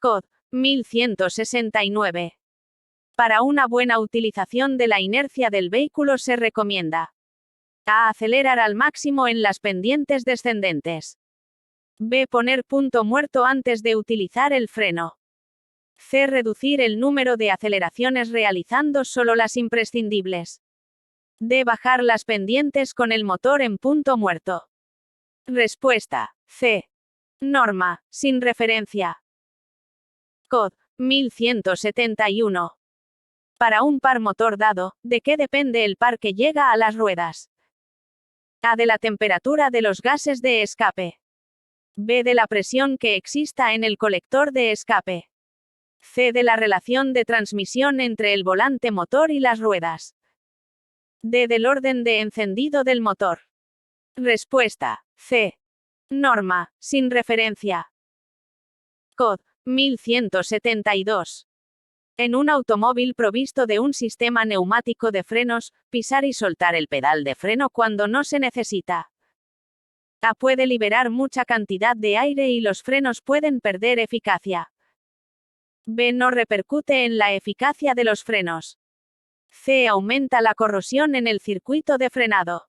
COD 1169. Para una buena utilización de la inercia del vehículo se recomienda A. Acelerar al máximo en las pendientes descendentes. B. Poner punto muerto antes de utilizar el freno. C. Reducir el número de aceleraciones realizando solo las imprescindibles. D. Bajar las pendientes con el motor en punto muerto. Respuesta. C. Norma, sin referencia. COD 1171. Para un par motor dado, ¿de qué depende el par que llega a las ruedas? A. De la temperatura de los gases de escape. B. De la presión que exista en el colector de escape. C. De la relación de transmisión entre el volante motor y las ruedas. D. Del orden de encendido del motor. Respuesta. C. Norma, sin referencia. COD 1172. En un automóvil provisto de un sistema neumático de frenos, pisar y soltar el pedal de freno cuando no se necesita. A. Puede liberar mucha cantidad de aire y los frenos pueden perder eficacia. B. No repercute en la eficacia de los frenos. C. Aumenta la corrosión en el circuito de frenado.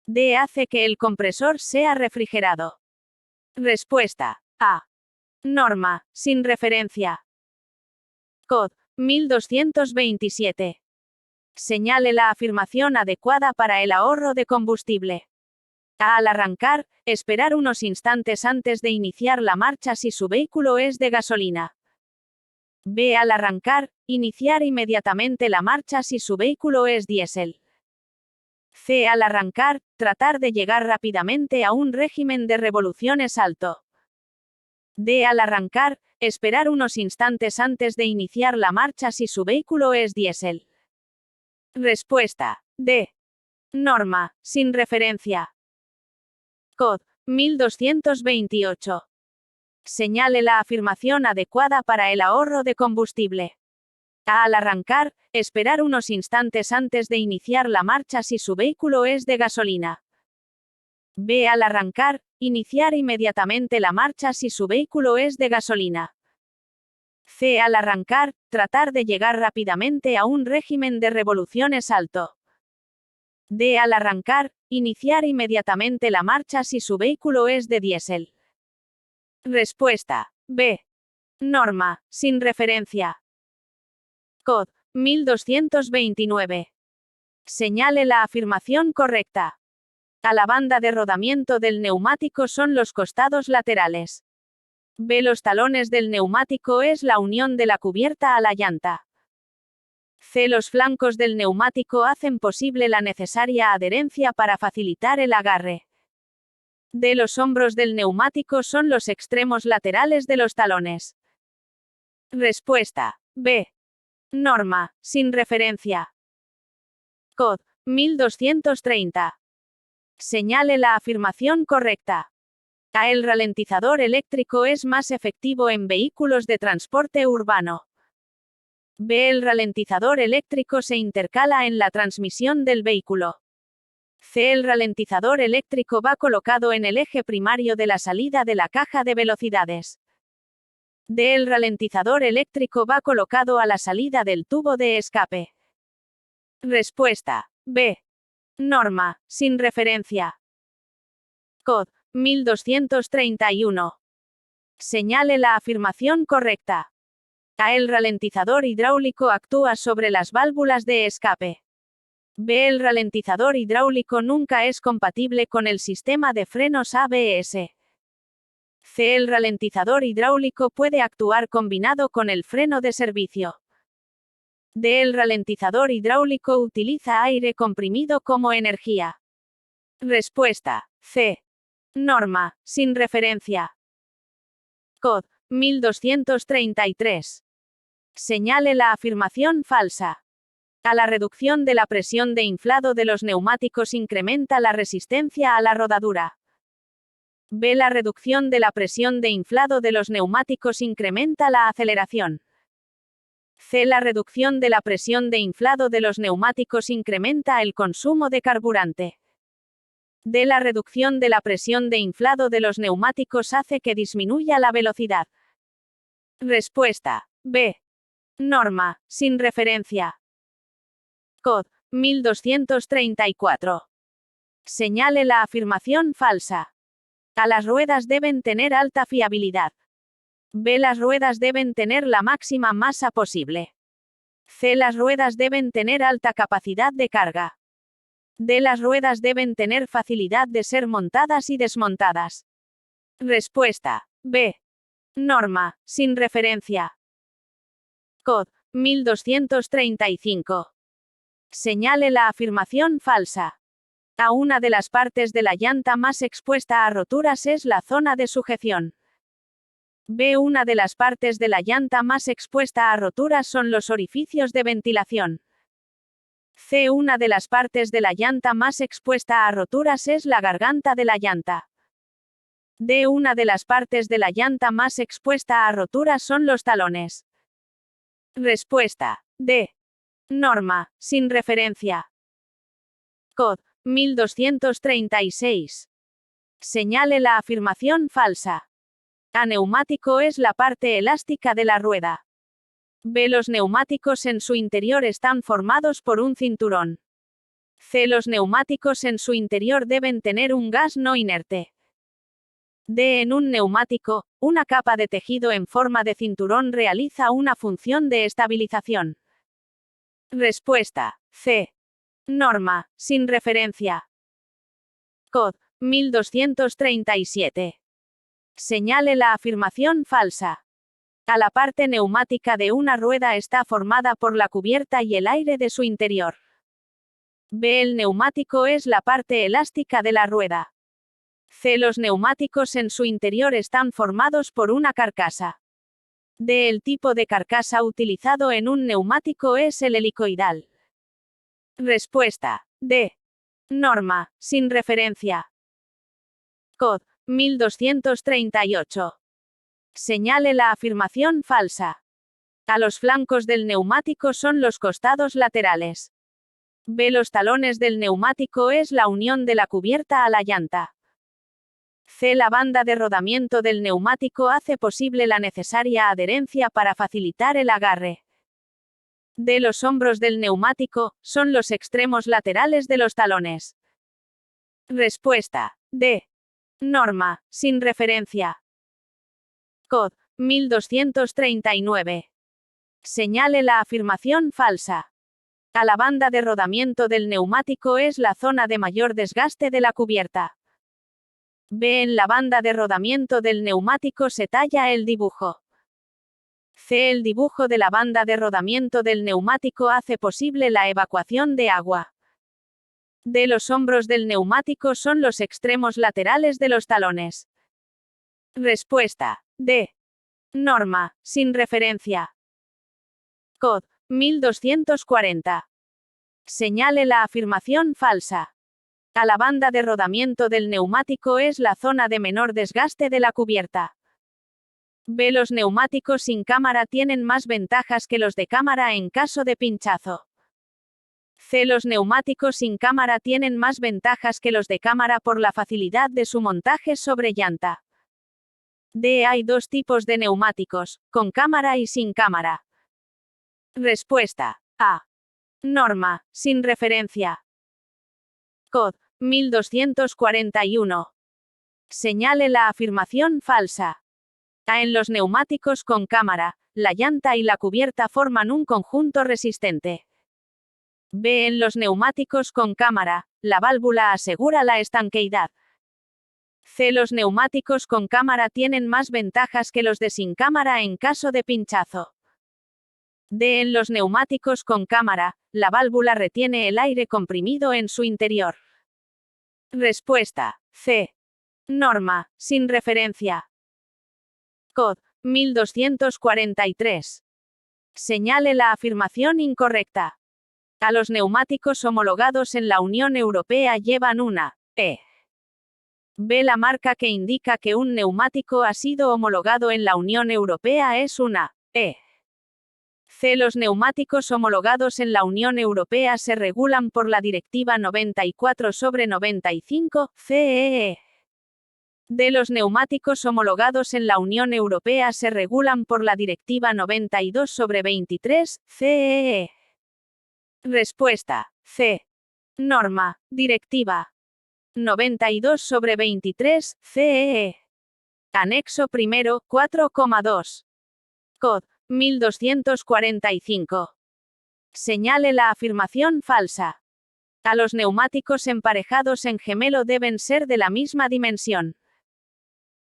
D. Hace que el compresor sea refrigerado. Respuesta. A. Norma, sin referencia. COD 1227. Señale la afirmación adecuada para el ahorro de combustible. A. Al arrancar, esperar unos instantes antes de iniciar la marcha si su vehículo es de gasolina. B. Al arrancar, iniciar inmediatamente la marcha si su vehículo es diésel. C. Al arrancar, tratar de llegar rápidamente a un régimen de revoluciones alto. D. Al arrancar, esperar unos instantes antes de iniciar la marcha si su vehículo es diésel. Respuesta. D. Norma, sin referencia. COD 1228. Señale la afirmación adecuada para el ahorro de combustible. A. Al arrancar, esperar unos instantes antes de iniciar la marcha si su vehículo es de gasolina. B. Al arrancar, iniciar inmediatamente la marcha si su vehículo es de gasolina. C. Al arrancar, tratar de llegar rápidamente a un régimen de revoluciones alto. D. Al arrancar, iniciar inmediatamente la marcha si su vehículo es de diésel. Respuesta. B. Norma, sin referencia. COD 1229. Señale la afirmación correcta. A. La banda de rodamiento del neumático son los costados laterales. B. Los talones del neumático es la unión de la cubierta a la llanta. C. Los flancos del neumático hacen posible la necesaria adherencia para facilitar el agarre. D. Los hombros del neumático son los extremos laterales de los talones. Respuesta. B. Norma, sin referencia. COD 1230. Señale la afirmación correcta. A. El ralentizador eléctrico es más efectivo en vehículos de transporte urbano. B. El ralentizador eléctrico se intercala en la transmisión del vehículo. C. El ralentizador eléctrico va colocado en el eje primario de la salida de la caja de velocidades. D. El ralentizador eléctrico va colocado a la salida del tubo de escape. Respuesta. B. Norma, sin referencia. COD 1231. Señale la afirmación correcta. A. El ralentizador hidráulico actúa sobre las válvulas de escape. B. El ralentizador hidráulico nunca es compatible con el sistema de frenos ABS. C. El ralentizador hidráulico puede actuar combinado con el freno de servicio. D. El ralentizador hidráulico utiliza aire comprimido como energía. Respuesta. C. Norma, sin referencia. COD 1233. Señale la afirmación falsa. A. La reducción de la presión de inflado de los neumáticos incrementa la resistencia a la rodadura. B. La reducción de la presión de inflado de los neumáticos incrementa la aceleración. C. La reducción de la presión de inflado de los neumáticos incrementa el consumo de carburante. D. La reducción de la presión de inflado de los neumáticos hace que disminuya la velocidad. Respuesta. B. Norma, sin referencia. Cod. 1234. Señale la afirmación falsa. A. Las ruedas deben tener alta fiabilidad. B. Las ruedas deben tener la máxima masa posible. C. Las ruedas deben tener alta capacidad de carga. D. Las ruedas deben tener facilidad de ser montadas y desmontadas. Respuesta. B. Norma, sin referencia. Cod. 1235. Señale la afirmación falsa. A. Una de las partes de la llanta más expuesta a roturas es la zona de sujeción. B. Una de las partes de la llanta más expuesta a roturas son los orificios de ventilación. C. Una de las partes de la llanta más expuesta a roturas es la garganta de la llanta. D. Una de las partes de la llanta más expuesta a roturas son los talones. Respuesta. D. Norma, sin referencia. Cod. 1236. Señale la afirmación falsa. A. Neumático es la parte elástica de la rueda. B. Los neumáticos en su interior están formados por un cinturón. C. Los neumáticos en su interior deben tener un gas no inerte. D. En un neumático, una capa de tejido en forma de cinturón realiza una función de estabilización. Respuesta. C. Norma, sin referencia. Cod. 1237. Señale la afirmación falsa. A. La parte neumática de una rueda está formada por la cubierta y el aire de su interior. B. El neumático es la parte elástica de la rueda. C. Los neumáticos en su interior están formados por una carcasa. D. El tipo de carcasa utilizado en un neumático es el helicoidal. Respuesta. D. Norma, sin referencia. Cod. 1238. Señale la afirmación falsa. A. Los flancos del neumático son los costados laterales. B. Los talones del neumático es la unión de la cubierta a la llanta. C. La banda de rodamiento del neumático hace posible la necesaria adherencia para facilitar el agarre. D. Los hombros del neumático son los extremos laterales de los talones. Respuesta. D. Norma, sin referencia. Cod. 1239. Señale la afirmación falsa. A. La banda de rodamiento del neumático es la zona de mayor desgaste de la cubierta. B. En la banda de rodamiento del neumático se talla el dibujo. C. El dibujo de la banda de rodamiento del neumático hace posible la evacuación de agua. D. Los hombros del neumático son los extremos laterales de los talones. Respuesta. D. Norma, sin referencia. Cod. 1240. Señale la afirmación falsa. A. La banda de rodamiento del neumático es la zona de menor desgaste de la cubierta. B. Los neumáticos sin cámara tienen más ventajas que los de cámara en caso de pinchazo. C. Los neumáticos sin cámara tienen más ventajas que los de cámara por la facilidad de su montaje sobre llanta. D. Hay dos tipos de neumáticos, con cámara y sin cámara. Respuesta. A. Norma, sin referencia. Cod. 1241. Señale la afirmación falsa. A. En los neumáticos con cámara, la llanta y la cubierta forman un conjunto resistente. B. En los neumáticos con cámara, la válvula asegura la estanqueidad. C. Los neumáticos con cámara tienen más ventajas que los de sin cámara en caso de pinchazo. D. En los neumáticos con cámara, la válvula retiene el aire comprimido en su interior. Respuesta. C. Norma, sin referencia. Cod. 1243. Señale la afirmación incorrecta. A. Los neumáticos homologados en la Unión Europea llevan una E. B. La marca que indica que un neumático ha sido homologado en la Unión Europea es una E. C. Los neumáticos homologados en la Unión Europea se regulan por la Directiva 94/95/CEE. D. Los neumáticos homologados en la Unión Europea se regulan por la Directiva 92/23, CEE. Respuesta. C. Norma. Directiva 92/23, CEE. Anexo primero, 4,2. Cod. 1245. Señale la afirmación falsa. A los neumáticos emparejados en gemelo deben ser de la misma dimensión.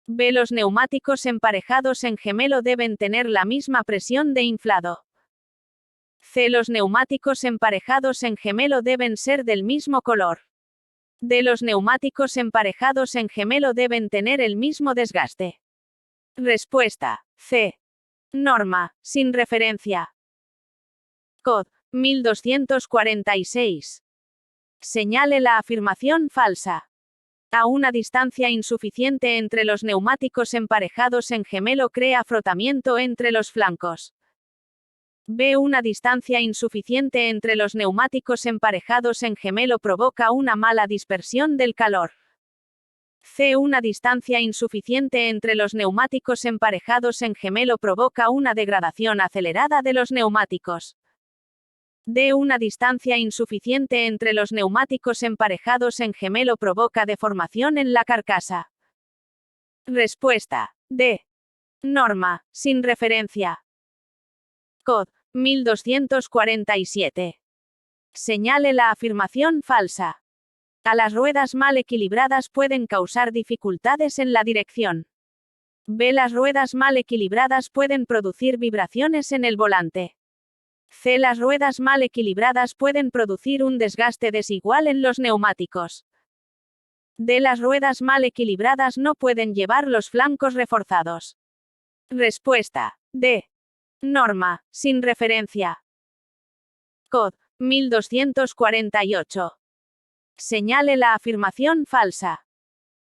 B. Los neumáticos emparejados en gemelo deben tener la misma presión de inflado. C. Los neumáticos emparejados en gemelo deben ser del mismo color. D. Los neumáticos emparejados en gemelo deben tener el mismo desgaste. Respuesta. C. Norma, sin referencia. Cod. 1246. Señale la afirmación falsa. A una distancia insuficiente entre los neumáticos emparejados en gemelo crea frotamiento entre los flancos. B. Una distancia insuficiente entre los neumáticos emparejados en gemelo provoca una mala dispersión del calor. C. Una distancia insuficiente entre los neumáticos emparejados en gemelo provoca una degradación acelerada de los neumáticos. D. Una distancia insuficiente entre los neumáticos emparejados en gemelo provoca deformación en la carcasa. Respuesta. D. Norma, sin referencia. Cod. 1247. Señale la afirmación falsa. A las ruedas mal equilibradas pueden causar dificultades en la dirección. B. Las ruedas mal equilibradas pueden producir vibraciones en el volante. C. Las ruedas mal equilibradas pueden producir un desgaste desigual en los neumáticos. D. Las ruedas mal equilibradas no pueden llevar los flancos reforzados. Respuesta. D. Norma, sin referencia. Cod. 1248. Señale la afirmación falsa.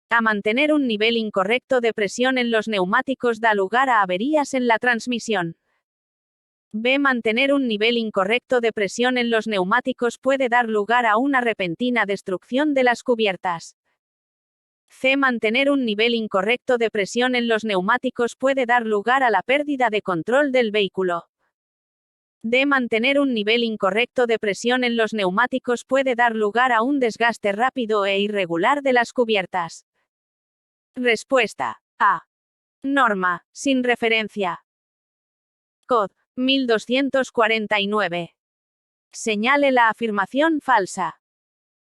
A mantener un nivel incorrecto de presión en los neumáticos da lugar a averías en la transmisión. B. Mantener un nivel incorrecto de presión en los neumáticos puede dar lugar a una repentina destrucción de las cubiertas. C. Mantener un nivel incorrecto de presión en los neumáticos puede dar lugar a la pérdida de control del vehículo. D. Mantener un nivel incorrecto de presión en los neumáticos puede dar lugar a un desgaste rápido e irregular de las cubiertas. Respuesta. A. Norma, sin referencia. Cod. 1249. Señale la afirmación falsa.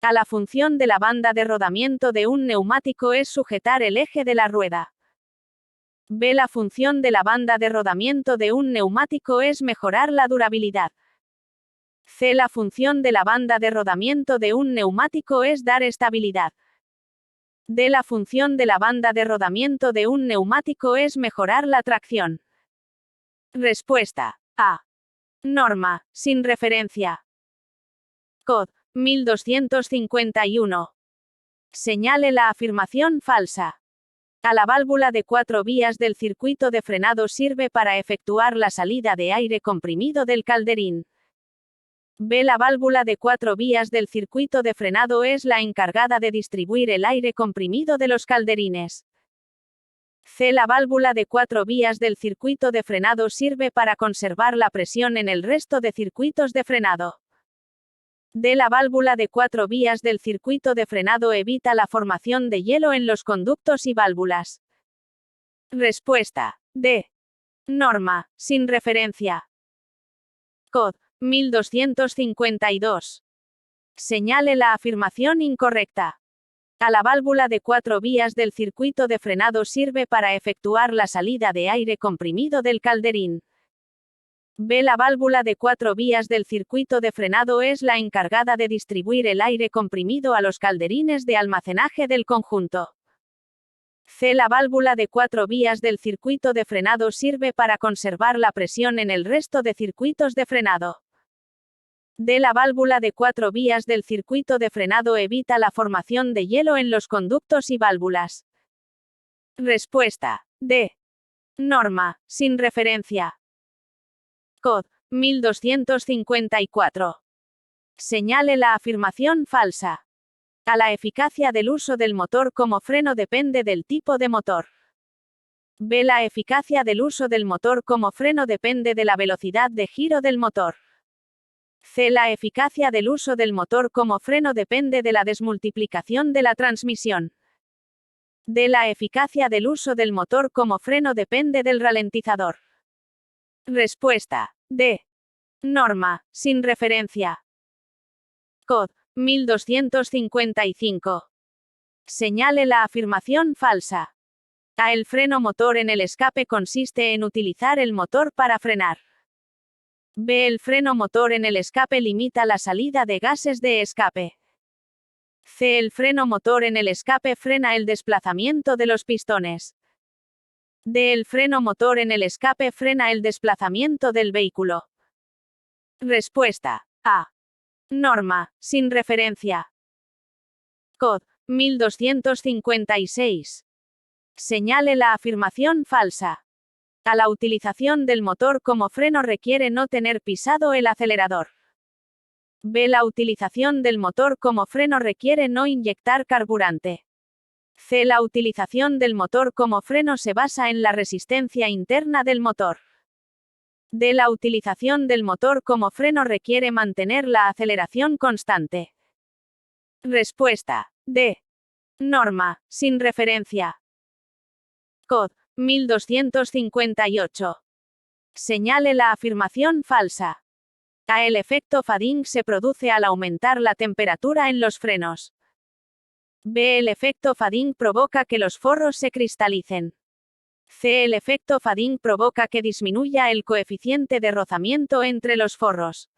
A la función de la banda de rodamiento de un neumático es sujetar el eje de la rueda. B. La función de la banda de rodamiento de un neumático es mejorar la durabilidad. C. La función de la banda de rodamiento de un neumático es dar estabilidad. D. La función de la banda de rodamiento de un neumático es mejorar la tracción. Respuesta. A. Norma, sin referencia. Cod. 1251. Señale la afirmación falsa. A la válvula de 4 vías del circuito de frenado sirve para efectuar la salida de aire comprimido del calderín. B. La válvula de 4 vías del circuito de frenado es la encargada de distribuir el aire comprimido de los calderines. C. La válvula de 4 vías del circuito de frenado sirve para conservar la presión en el resto de circuitos de frenado. D. La válvula de 4 vías del circuito de frenado evita la formación de hielo en los conductos y válvulas. Respuesta. D. Norma, sin referencia. Cod. 1252. Señale la afirmación incorrecta. A la válvula de 4 vías del circuito de frenado sirve para efectuar la salida de aire comprimido del calderín. B. La válvula de 4 vías del circuito de frenado es la encargada de distribuir el aire comprimido a los calderines de almacenaje del conjunto. C. La válvula de 4 vías del circuito de frenado sirve para conservar la presión en el resto de circuitos de frenado. D. La válvula de 4 vías del circuito de frenado evita la formación de hielo en los conductos y válvulas. Respuesta. D. Norma, sin referencia. Cod. 1254. Señale la afirmación falsa. A. La eficacia del uso del motor como freno depende del tipo de motor. B. La eficacia del uso del motor como freno depende de la velocidad de giro del motor. C. La eficacia del uso del motor como freno depende de la desmultiplicación de la transmisión. D. La eficacia del uso del motor como freno depende del ralentizador. Respuesta. D. Norma, sin referencia. Cod. 1255. Señale la afirmación falsa. A. El freno motor en el escape consiste en utilizar el motor para frenar. B. El freno motor en el escape limita la salida de gases de escape. C. El freno motor en el escape frena el desplazamiento de los pistones. D. El freno motor en el escape frena el desplazamiento del vehículo. Respuesta. A. Norma, sin referencia. Cod. 1256. Señale la afirmación falsa. A. La utilización del motor como freno requiere no tener pisado el acelerador. B. La utilización del motor como freno requiere no inyectar carburante. C. La utilización del motor como freno se basa en la resistencia interna del motor. D. La utilización del motor como freno requiere mantener la aceleración constante. Respuesta. D. Norma, sin referencia. Cod. 1258. Señale la afirmación falsa. A. El efecto fading se produce al aumentar la temperatura en los frenos. B. El efecto fading provoca que los forros se cristalicen. C. El efecto fading provoca que disminuya el coeficiente de rozamiento entre los forros.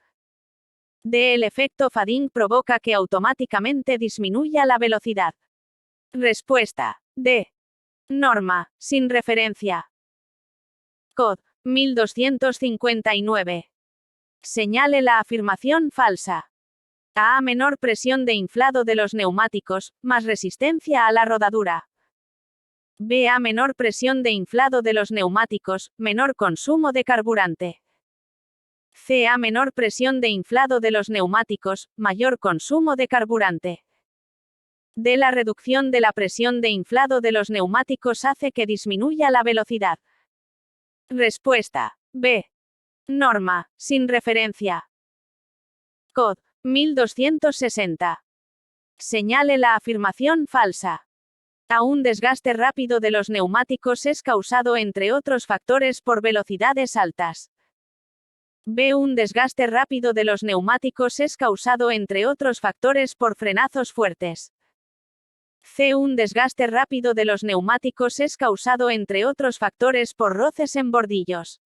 D. El efecto fading provoca que automáticamente disminuya la velocidad. Respuesta. D. Norma, sin referencia. Cod. 1259. Señale la afirmación falsa. A. Menor presión de inflado de los neumáticos, más resistencia a la rodadura. B. A. Menor presión de inflado de los neumáticos, menor consumo de carburante. C. A. Menor presión de inflado de los neumáticos, mayor consumo de carburante. D. La reducción de la presión de inflado de los neumáticos hace que disminuya la velocidad. Respuesta. B. Norma, sin referencia. Cod. 1260. Señale la afirmación falsa. A. Un desgaste rápido de los neumáticos es causado entre otros factores por velocidades altas. B. Un desgaste rápido de los neumáticos es causado entre otros factores por frenazos fuertes. C. Un desgaste rápido de los neumáticos es causado entre otros factores por roces en bordillos.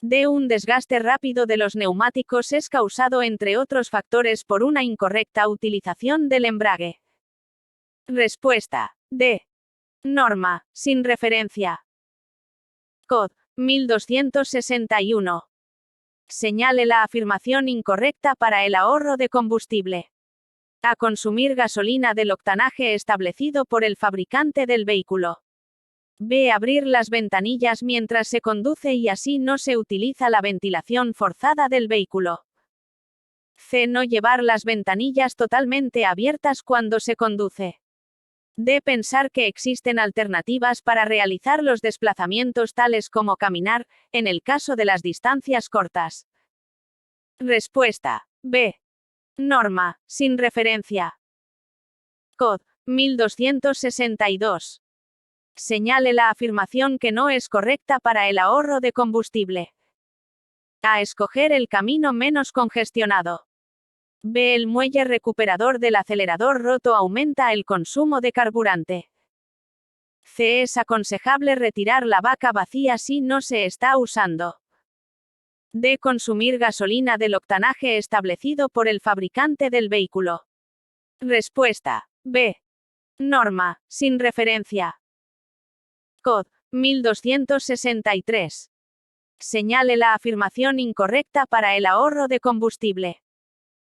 D. Un desgaste rápido de los neumáticos es causado entre otros factores por una incorrecta utilización del embrague. Respuesta. D. Norma, sin referencia. Cod. 1261. Señale la afirmación incorrecta para el ahorro de combustible. A. Consumir gasolina del octanaje establecido por el fabricante del vehículo. B. Abrir las ventanillas mientras se conduce y así no se utiliza la ventilación forzada del vehículo. C. No llevar las ventanillas totalmente abiertas cuando se conduce. D. Pensar que existen alternativas para realizar los desplazamientos tales como caminar, en el caso de las distancias cortas. Respuesta. B. Norma, sin referencia. Cod. 1262. Señale la afirmación que no es correcta para el ahorro de combustible. A. Escoger el camino menos congestionado. B. El muelle recuperador del acelerador roto aumenta el consumo de carburante. C. Es aconsejable retirar la baca vacía si no se está usando. D. Consumir gasolina del octanaje establecido por el fabricante del vehículo. Respuesta. B. Norma, sin referencia. Cod. 1263. Señale la afirmación incorrecta para el ahorro de combustible.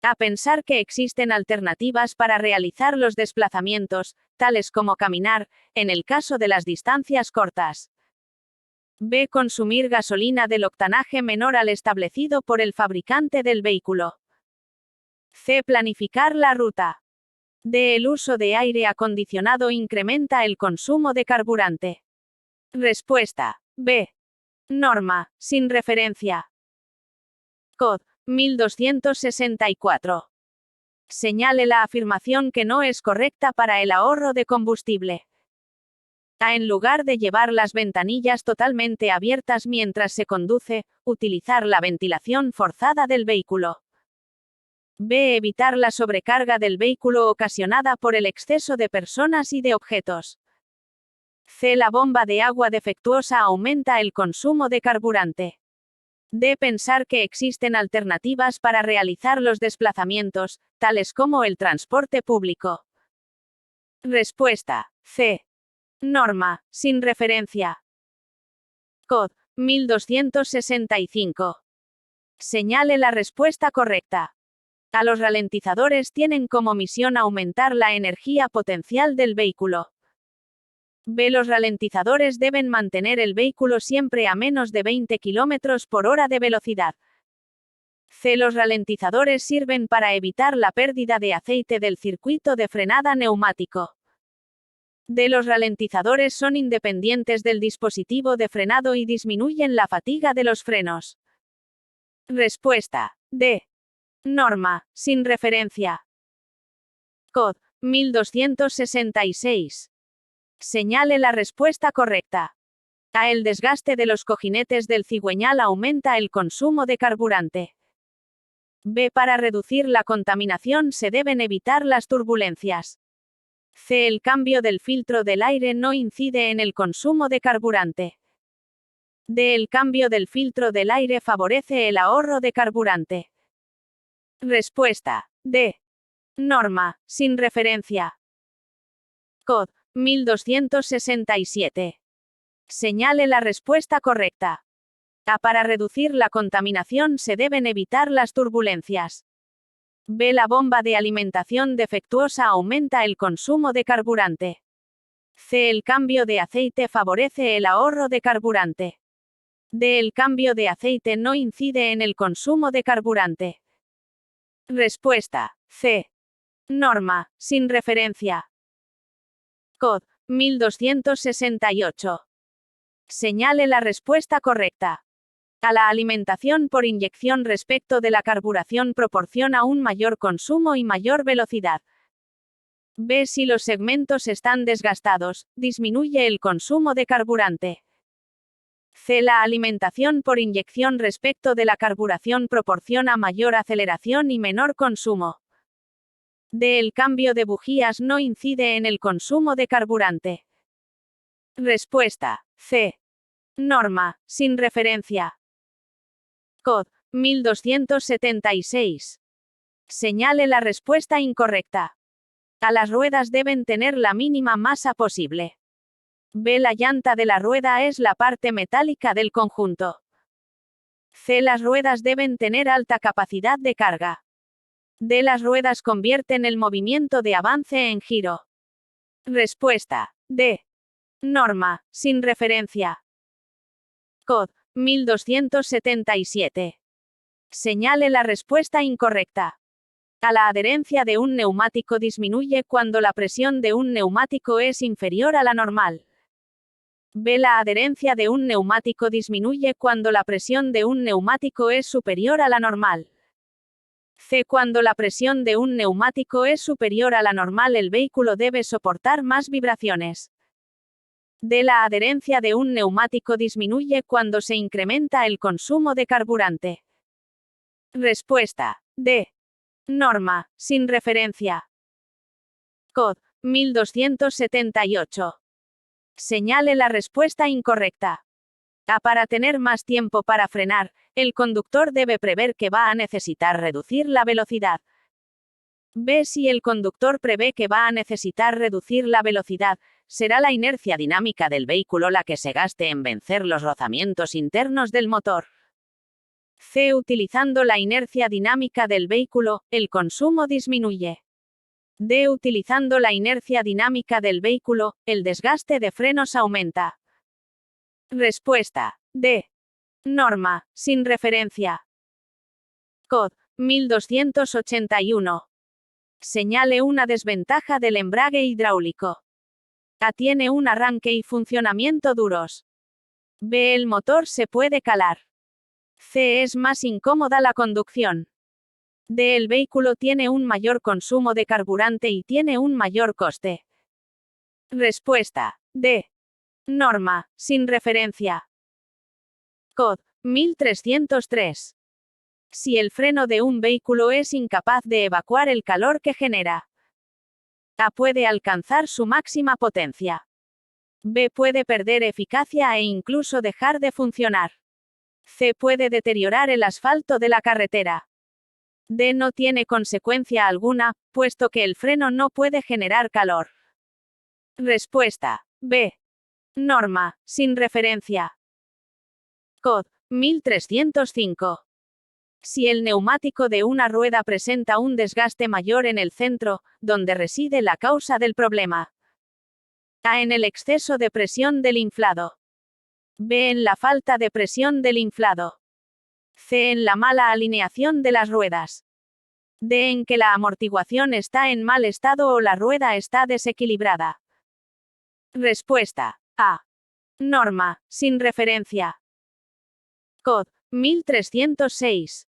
A. Pensar que existen alternativas para realizar los desplazamientos, tales como caminar, en el caso de las distancias cortas. B. Consumir gasolina del octanaje menor al establecido por el fabricante del vehículo. C. Planificar la ruta. D. El uso de aire acondicionado incrementa el consumo de carburante. Respuesta. B. Norma, sin referencia. Cod. 1264. Señale la afirmación que no es correcta para el ahorro de combustible. A. En lugar de llevar las ventanillas totalmente abiertas mientras se conduce, utilizar la ventilación forzada del vehículo. B. Evitar la sobrecarga del vehículo ocasionada por el exceso de personas y de objetos. C. La bomba de agua defectuosa aumenta el consumo de carburante. D. Pensar que existen alternativas para realizar los desplazamientos, tales como el transporte público. Respuesta. C. Norma, sin referencia. Cod. 1265. Señale la respuesta correcta. A. Los ralentizadores tienen como misión aumentar la energía potencial del vehículo. B. Los ralentizadores deben mantener el vehículo siempre a menos de 20 km por hora de velocidad. C. Los ralentizadores sirven para evitar la pérdida de aceite del circuito de frenada neumático. D. Los ralentizadores son independientes del dispositivo de frenado y disminuyen la fatiga de los frenos. Respuesta. D. Norma, sin referencia. Cod. 1266. Señale la respuesta correcta. A. El desgaste de los cojinetes del cigüeñal aumenta el consumo de carburante. B. Para reducir la contaminación se deben evitar las turbulencias. C. El cambio del filtro del aire no incide en el consumo de carburante. D. El cambio del filtro del aire favorece el ahorro de carburante. Respuesta. D. Norma, sin referencia. Cod. 1267. Señale la respuesta correcta. A. Para reducir la contaminación se deben evitar las turbulencias. B. La bomba de alimentación defectuosa aumenta el consumo de carburante. C. El cambio de aceite favorece el ahorro de carburante. D. El cambio de aceite no incide en el consumo de carburante. Respuesta. C. Norma, sin referencia. Cod. 1268. Señale la respuesta correcta. A. La alimentación por inyección respecto de la carburación proporciona un mayor consumo y mayor velocidad. B. Si los segmentos están desgastados, disminuye el consumo de carburante. C. La alimentación por inyección respecto de la carburación proporciona mayor aceleración y menor consumo. D. El cambio de bujías no incide en el consumo de carburante. Respuesta. C. Norma, sin referencia. Cod. 1276. Señale la respuesta incorrecta. A. Las ruedas deben tener la mínima masa posible. B. La llanta de la rueda es la parte metálica del conjunto. C. Las ruedas deben tener alta capacidad de carga. D. Las ruedas convierten el movimiento de avance en giro. Respuesta. D. Norma, sin referencia. Cod. 1277. Señale la respuesta incorrecta. A. La adherencia de un neumático disminuye cuando la presión de un neumático es inferior a la normal. B. La adherencia de un neumático disminuye cuando la presión de un neumático es superior a la normal. C. Cuando la presión de un neumático es superior a la normal, el vehículo debe soportar más vibraciones. D. La adherencia de un neumático disminuye cuando se incrementa el consumo de carburante. Respuesta. D. Norma, sin referencia. Cod. 1278. Señale la respuesta incorrecta. A. Para tener más tiempo para frenar, el conductor debe prever que va a necesitar reducir la velocidad. B. Si el conductor prevé que va a necesitar reducir la velocidad, será la inercia dinámica del vehículo la que se gaste en vencer los rozamientos internos del motor. C. Utilizando la inercia dinámica del vehículo, el consumo disminuye. D. Utilizando la inercia dinámica del vehículo, el desgaste de frenos aumenta. Respuesta. D. Norma, sin referencia. Cod. 1281. Señale una desventaja del embrague hidráulico. A. Tiene un arranque y funcionamiento duros. B. El motor se puede calar. C. Es más incómoda la conducción. D. El vehículo tiene un mayor consumo de carburante y tiene un mayor coste. Respuesta. D. Norma, sin referencia. Cod. 1303. Si el freno de un vehículo es incapaz de evacuar el calor que genera. A. Puede alcanzar su máxima potencia. B. Puede perder eficacia e incluso dejar de funcionar. C. Puede deteriorar el asfalto de la carretera. D. No tiene consecuencia alguna, puesto que el freno no puede generar calor. Respuesta. B. Norma, sin referencia. Cod. 1305. Si el neumático de una rueda presenta un desgaste mayor en el centro, donde reside la causa del problema. A. En el exceso de presión del inflado. B. En la falta de presión del inflado. C. En la mala alineación de las ruedas. D. En que la amortiguación está en mal estado o la rueda está desequilibrada. Respuesta. A. Norma, sin referencia. Cod. 1306.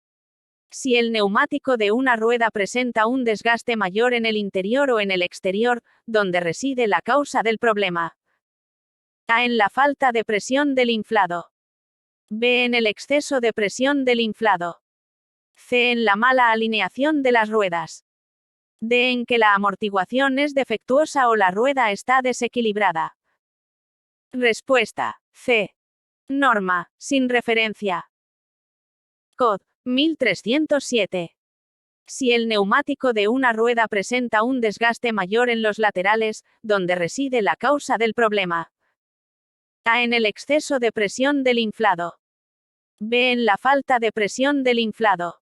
Si el neumático de una rueda presenta un desgaste mayor en el interior o en el exterior, donde reside la causa del problema. A. En la falta de presión del inflado. B. En el exceso de presión del inflado. C. En la mala alineación de las ruedas. D. En que la amortiguación es defectuosa o la rueda está desequilibrada. Respuesta. C. Norma, sin referencia. Cod. 1307. Si el neumático de una rueda presenta un desgaste mayor en los laterales, donde reside la causa del problema. A. En el exceso de presión del inflado. B. En la falta de presión del inflado.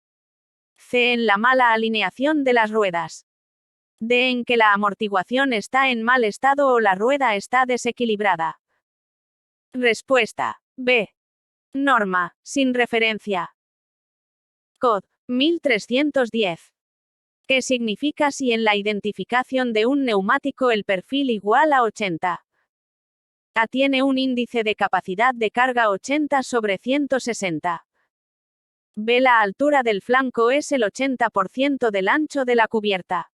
C. En la mala alineación de las ruedas. D. En que la amortiguación está en mal estado o la rueda está desequilibrada. Respuesta. B. Norma, sin referencia. Cod. 1310. ¿Qué significa si en la identificación de un neumático el perfil igual a 80? A. Tiene un índice de capacidad de carga 80/160. B. La altura del flanco es el 80% del ancho de la cubierta.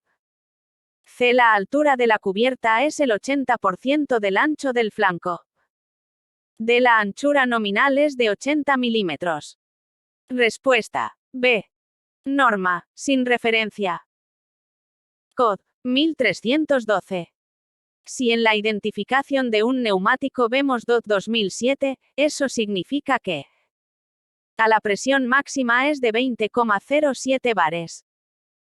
C. La altura de la cubierta es el 80% del ancho del flanco. D. La anchura nominal es de 80 milímetros. Respuesta. B. Norma, sin referencia. Cod. 1312. Si en la identificación de un neumático vemos DOT 2007, eso significa que A. La presión máxima es de 20,07 bares.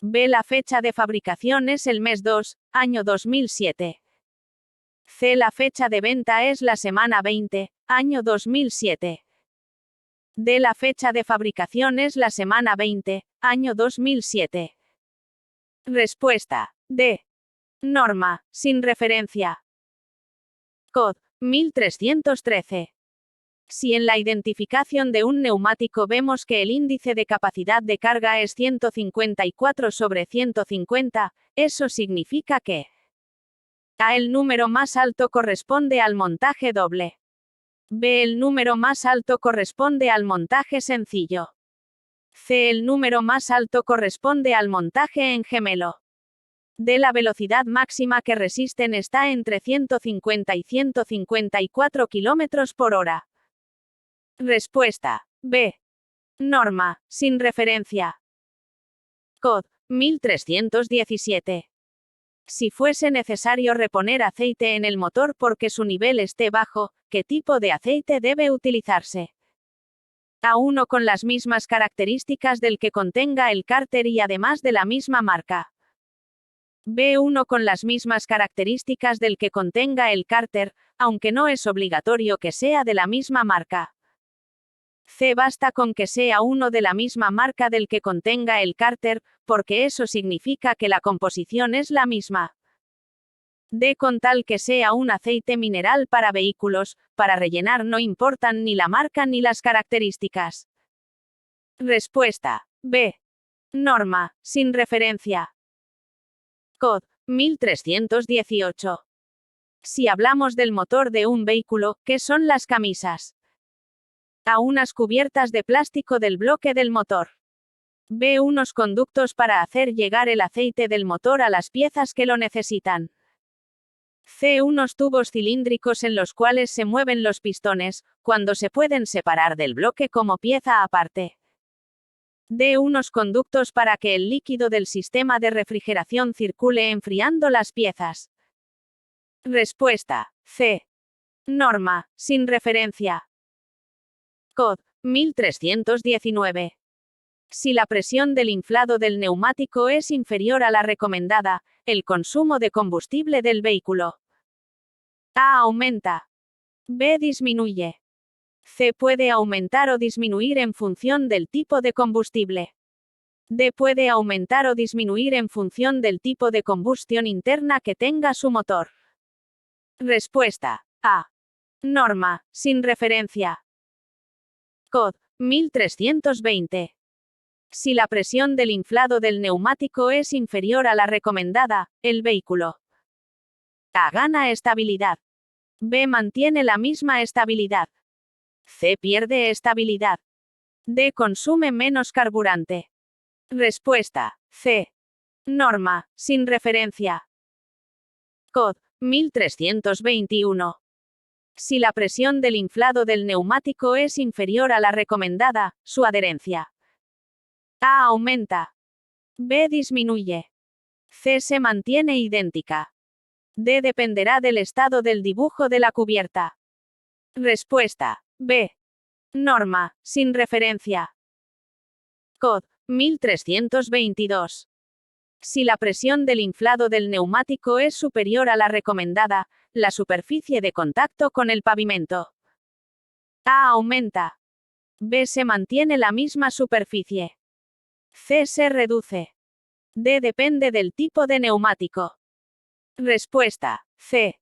B. La fecha de fabricación es el mes 2, año 2007. C. La fecha de venta es la semana 20, año 2007. D. La fecha de fabricación es la semana 20, año 2007. Respuesta. D. Norma, sin referencia. Cod. 1313. Si en la identificación de un neumático vemos que el índice de capacidad de carga es 154/150, eso significa que A. El número más alto corresponde al montaje doble. B. El número más alto corresponde al montaje sencillo. C. El número más alto corresponde al montaje en gemelo. D. La velocidad máxima que resisten está entre 150 y 154 km por hora. Respuesta. B. Norma, sin referencia. Cod. 1317. Si fuese necesario reponer aceite en el motor porque su nivel esté bajo, ¿qué tipo de aceite debe utilizarse? A. Uno con las mismas características del que contenga el cárter y además de la misma marca. B. Uno con las mismas características del que contenga el cárter, aunque no es obligatorio que sea de la misma marca. C. Basta con que sea uno de la misma marca del que contenga el cárter, porque eso significa que la composición es la misma. D. Con tal que sea un aceite mineral para vehículos, para rellenar no importan ni la marca ni las características. Respuesta. B. Norma, sin referencia. COD 1318. Si hablamos del motor de un vehículo, ¿qué son las camisas? A. Unas cubiertas de plástico del bloque del motor. B. Unos conductos para hacer llegar el aceite del motor a las piezas que lo necesitan. C. Unos tubos cilíndricos en los cuales se mueven los pistones, cuando se pueden separar del bloque como pieza aparte. D. Unos conductos para que el líquido del sistema de refrigeración circule enfriando las piezas. Respuesta: C. Norma, sin referencia. COD 1319. Si la presión del inflado del neumático es inferior a la recomendada, el consumo de combustible del vehículo A. Aumenta. B. Disminuye. C. Puede aumentar o disminuir en función del tipo de combustible. D. Puede aumentar o disminuir en función del tipo de combustión interna que tenga su motor. Respuesta: A. Norma, sin referencia. COD 1320. Si la presión del inflado del neumático es inferior a la recomendada, el vehículo A. Gana estabilidad. B. Mantiene la misma estabilidad. C. Pierde estabilidad. D. Consume menos carburante. Respuesta: C. Norma, sin referencia. COD 1321. Si la presión del inflado del neumático es inferior a la recomendada, su adherencia A. Aumenta. B. Disminuye. C. Se mantiene idéntica. D. Dependerá del estado del dibujo de la cubierta. Respuesta: B. Norma, sin referencia. COD 1322. Si la presión del inflado del neumático es superior a la recomendada, la superficie de contacto con el pavimento A. Aumenta. B. Se mantiene la misma superficie. C. Se reduce. D. Depende del tipo de neumático. Respuesta: C.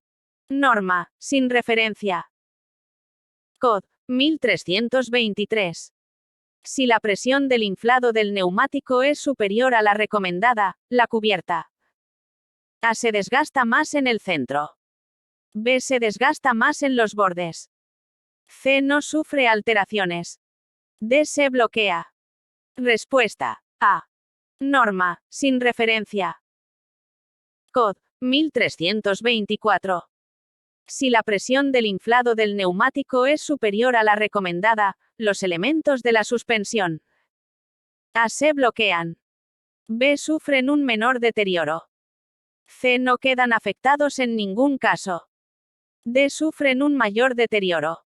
Norma, sin referencia. COD 1323. Si la presión del inflado del neumático es superior a la recomendada, la cubierta A. Se desgasta más en el centro. B. Se desgasta más en los bordes. C. No sufre alteraciones. D. Se bloquea. Respuesta: A. Norma, sin referencia. COD 1324. Si la presión del inflado del neumático es superior a la recomendada, los elementos de la suspensión A. Se bloquean. B. Sufren un menor deterioro. C. No quedan afectados en ningún caso. D. Sufren un mayor deterioro.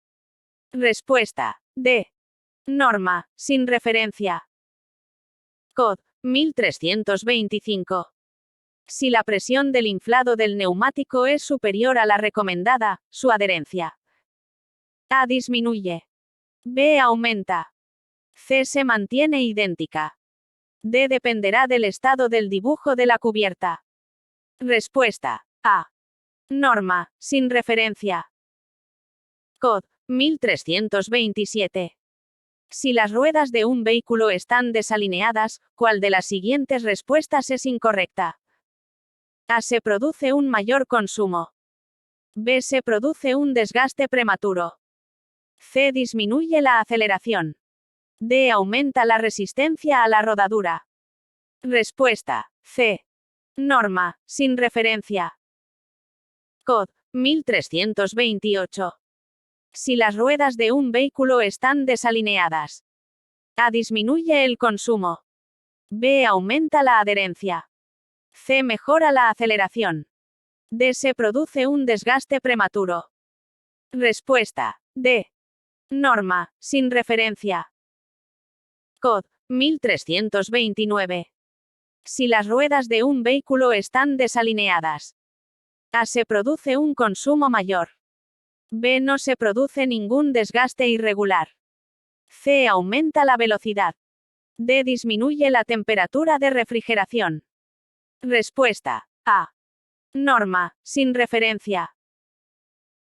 Respuesta: D. Norma, sin referencia. COD 1325. Si la presión del inflado del neumático es superior a la recomendada, su adherencia A. Disminuye. B. Aumenta. C. Se mantiene idéntica. D. Dependerá del estado del dibujo de la cubierta. Respuesta: A. Norma, sin referencia. COD 1327. Si las ruedas de un vehículo están desalineadas, ¿cuál de las siguientes respuestas es incorrecta? A. Se produce un mayor consumo. B. Se produce un desgaste prematuro. C. Disminuye la aceleración. D. Aumenta la resistencia a la rodadura. Respuesta: C. Norma, sin referencia. COD 1328. Si las ruedas de un vehículo están desalineadas. A. Disminuye el consumo. B. Aumenta la adherencia. C. Mejora la aceleración. D. Se produce un desgaste prematuro. Respuesta: D. Norma, sin referencia. COD 1329. Si las ruedas de un vehículo están desalineadas. A. Se produce un consumo mayor. B. No se produce ningún desgaste irregular. C. Aumenta la velocidad. D. Disminuye la temperatura de refrigeración. Respuesta: A. Norma, sin referencia.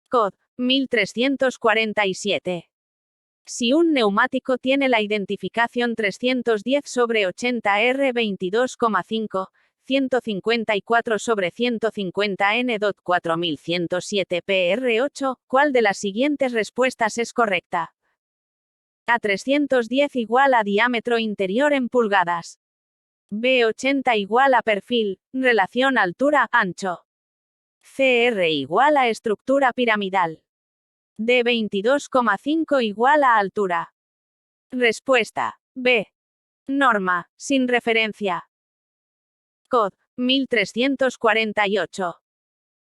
COD 1347. Si un neumático tiene la identificación 310/80 R22,5, 154 sobre 150 N. 4107 PR8, ¿cuál de las siguientes respuestas es correcta? A 310 igual a diámetro interior en pulgadas. B 80 igual a perfil, relación altura-ancho. CR igual a estructura piramidal. D 22,5 igual a altura. Respuesta. B. Norma, sin referencia. COD 1348.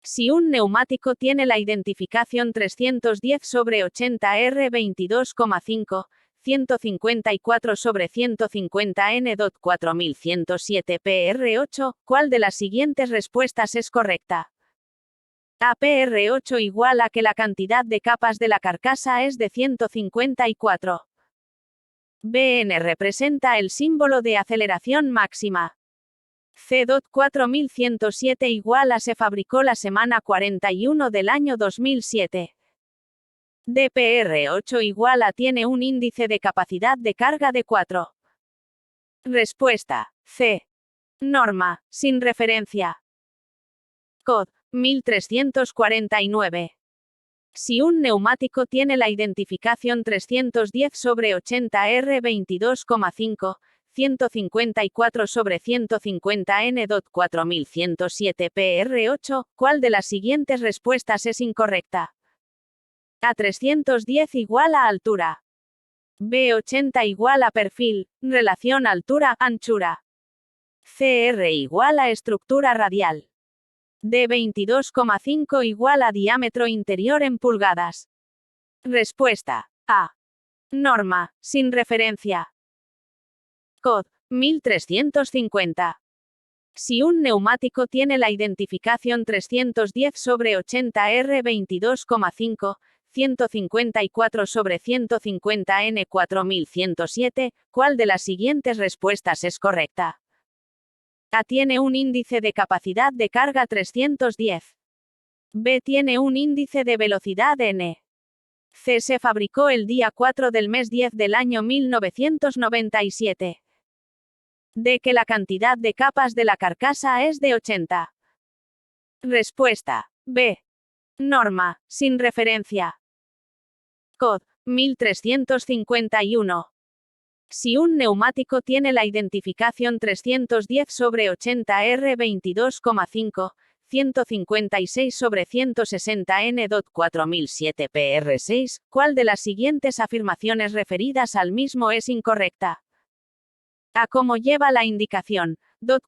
Si un neumático tiene la identificación 310 sobre 80 R 22,5, 154 sobre 150 N. 4107 PR8, ¿cuál de las siguientes respuestas es correcta? A PR8 igual a que la cantidad de capas de la carcasa es de 154. BN representa el símbolo de aceleración máxima. C. 4107 igual a se fabricó la semana 41 del año 2007. DPR8 igual a tiene un índice de capacidad de carga de 4. Respuesta. C. Norma, sin referencia. COD 1349. Si un neumático tiene la identificación 310 sobre 80 R 22,5, 154 sobre 150 N. 4107 PR8, ¿cuál de las siguientes respuestas es incorrecta? A 310 igual a altura. B 80 igual a perfil, relación altura-anchura. CR igual a estructura radial. D 22,5 igual a diámetro interior en pulgadas. Respuesta. A. Norma, sin referencia. COD 1350. Si un neumático tiene la identificación 310 sobre 80 R 22,5, 154 sobre 150 N. 4107, ¿cuál de las siguientes respuestas es correcta? A tiene un índice de capacidad de carga 310. B tiene un índice de velocidad N. C se fabricó el día 4 del mes 10 del año 1997. D que la cantidad de capas de la carcasa es de 80. Respuesta. B. Norma, sin referencia. COD 1351. Si un neumático tiene la identificación 310 sobre 80 R 22,5, 156 sobre 160 N. 4007 PR6, ¿cuál de las siguientes afirmaciones referidas al mismo es incorrecta? A como lleva la indicación,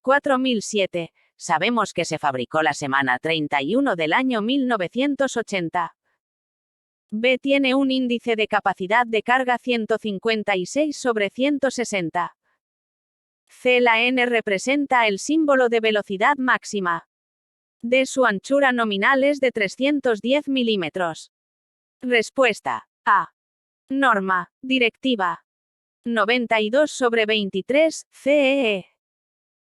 4007, sabemos que se fabricó la semana 31 del año 1980. B tiene un índice de capacidad de carga 156 sobre 160. C la N representa el símbolo de velocidad máxima. D su anchura nominal es de 310 milímetros. Respuesta. A. Norma, directiva. 92 sobre 23, CEE.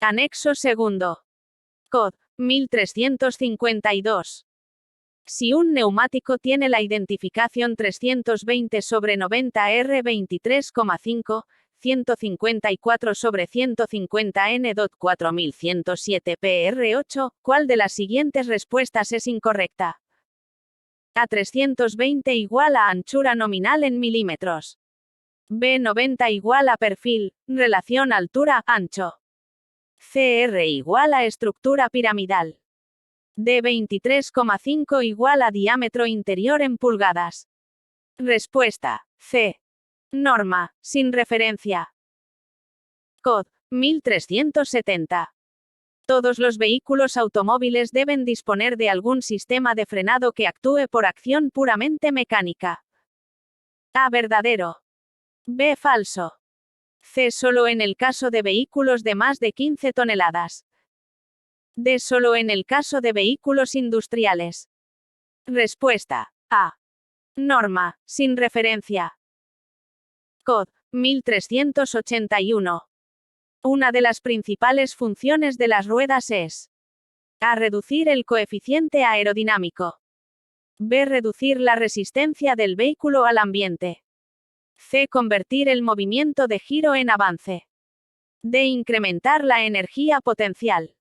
Anexo segundo. COD 1352. Si un neumático tiene la identificación 320 sobre 90 R 23,5, 154 sobre 150 N. 4107 PR8, ¿cuál de las siguientes respuestas es incorrecta? A 320 igual a anchura nominal en milímetros. B 90 igual a perfil, relación altura-ancho. CR igual a estructura piramidal. D 23,5 igual a diámetro interior en pulgadas. Respuesta. C. Norma, sin referencia. COD 1370. Todos los vehículos automóviles deben disponer de algún sistema de frenado que actúe por acción puramente mecánica. A verdadero. B falso. C solo en el caso de vehículos de más de 15 toneladas. D solo en el caso de vehículos industriales. Respuesta. A. Norma, sin referencia. COD 1381. Una de las principales funciones de las ruedas es A. Reducir el coeficiente aerodinámico. B. Reducir la resistencia del vehículo al ambiente. C. Convertir el movimiento de giro en avance. D. Incrementar la energía potencial.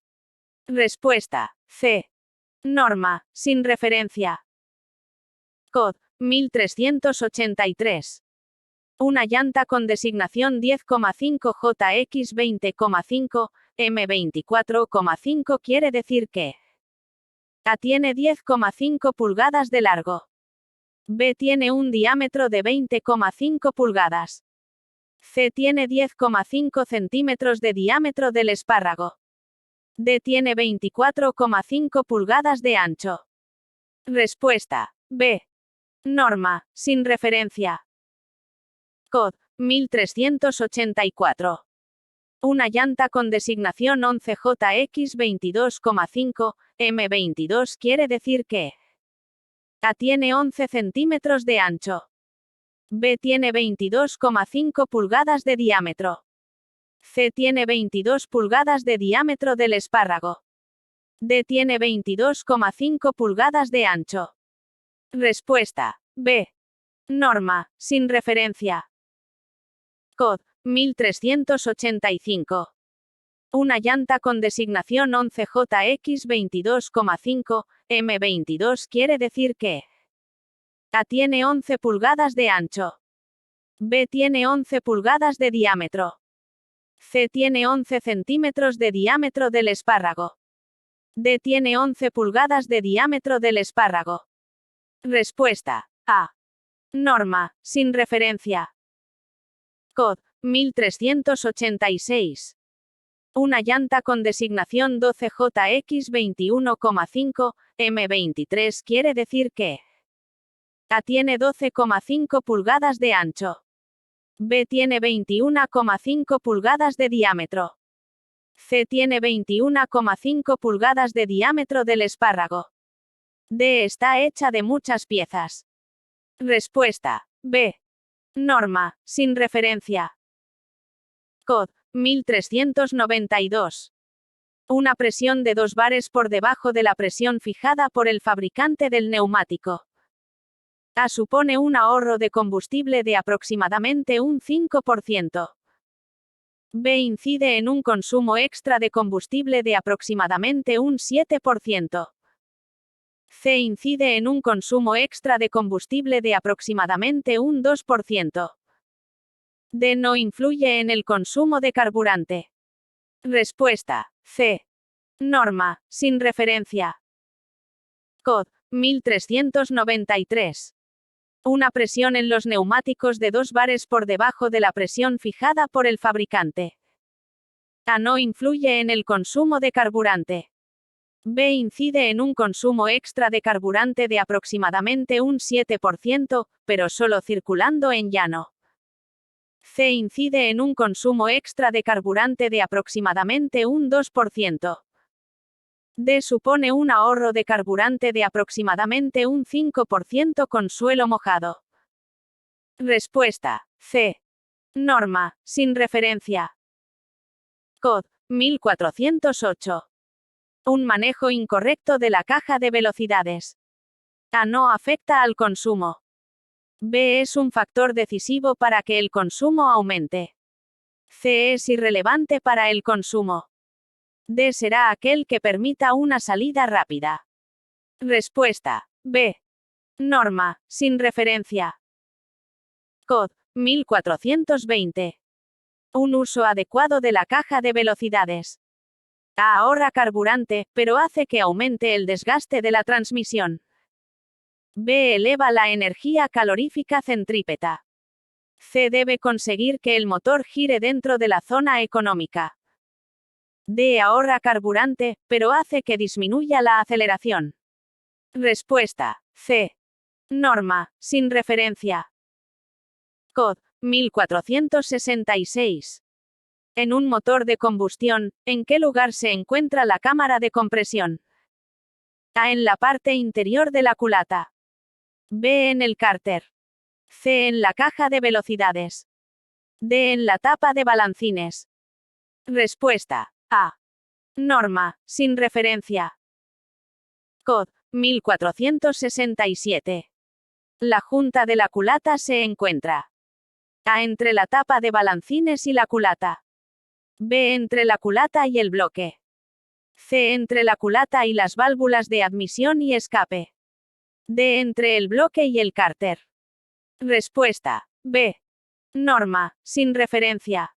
Respuesta. C. Norma, sin referencia. COD 1383. Una llanta con designación 10,5 JX 20,5 M 24,5 quiere decir que A tiene 10,5 pulgadas de largo. B tiene un diámetro de 20,5 pulgadas. C tiene 10,5 centímetros de diámetro del espárrago. D tiene 24,5 pulgadas de ancho. Respuesta. B. Norma, sin referencia. COD 1384. Una llanta con designación 11JX 22,5 M22 quiere decir que A tiene 11 centímetros de ancho. B tiene 22,5 pulgadas de diámetro. C tiene 22 pulgadas de diámetro del espárrago. D tiene 22,5 pulgadas de ancho. Respuesta. B. Norma, sin referencia. COD 1385. Una llanta con designación 11JX 22,5 M22 quiere decir que A tiene 11 pulgadas de ancho. B tiene 11 pulgadas de diámetro. C tiene 11 centímetros de diámetro del espárrago. D tiene 11 pulgadas de diámetro del espárrago. Respuesta. A. Norma, sin referencia. COD 1386. Una llanta con designación 12JX 21,5 M23 quiere decir que A tiene 12,5 pulgadas de ancho. B tiene 21,5 pulgadas de diámetro. C tiene 21,5 pulgadas de diámetro del espárrago. D está hecha de muchas piezas. Respuesta. B. Norma, sin referencia. COD 1392. Una presión de 2 bares por debajo de la presión fijada por el fabricante del neumático. A supone un ahorro de combustible de aproximadamente un 5%. B incide en un consumo extra de combustible de aproximadamente un 7%. C incide en un consumo extra de combustible de aproximadamente un 2%. D no influye en el consumo de carburante. Respuesta. C. Norma, sin referencia. COD 1393. Una presión en los neumáticos de 2 bares por debajo de la presión fijada por el fabricante. A no influye en el consumo de carburante. B incide en un consumo extra de carburante de aproximadamente un 7%, pero solo circulando en llano. C incide en un consumo extra de carburante de aproximadamente un 2%. D supone un ahorro de carburante de aproximadamente un 5% con suelo mojado. Respuesta. C. Norma, sin referencia. COD 1408. Un manejo incorrecto de la caja de velocidades. A no afecta al consumo. B es un factor decisivo para que el consumo aumente. C es irrelevante para el consumo. D será aquel que permita una salida rápida. Respuesta. B. Norma, sin referencia. COD 1420. Un uso adecuado de la caja de velocidades. A ahorra carburante, pero hace que aumente el desgaste de la transmisión. B eleva la energía calorífica centrípeta. C debe conseguir que el motor gire dentro de la zona económica. D ahorra carburante, pero hace que disminuya la aceleración. Respuesta. C. Norma, sin referencia. COD 1466. En un motor de combustión, ¿en qué lugar se encuentra la cámara de compresión? A en la parte interior de la culata. B en el cárter. C en la caja de velocidades. D en la tapa de balancines. Respuesta. A. Norma, sin referencia. COD 1467. La junta de la culata se encuentra A entre la tapa de balancines y la culata. B entre la culata y el bloque. C. Entre la culata y las válvulas de admisión y escape. D. Entre el bloque y el cárter. Respuesta. B. Norma, sin referencia.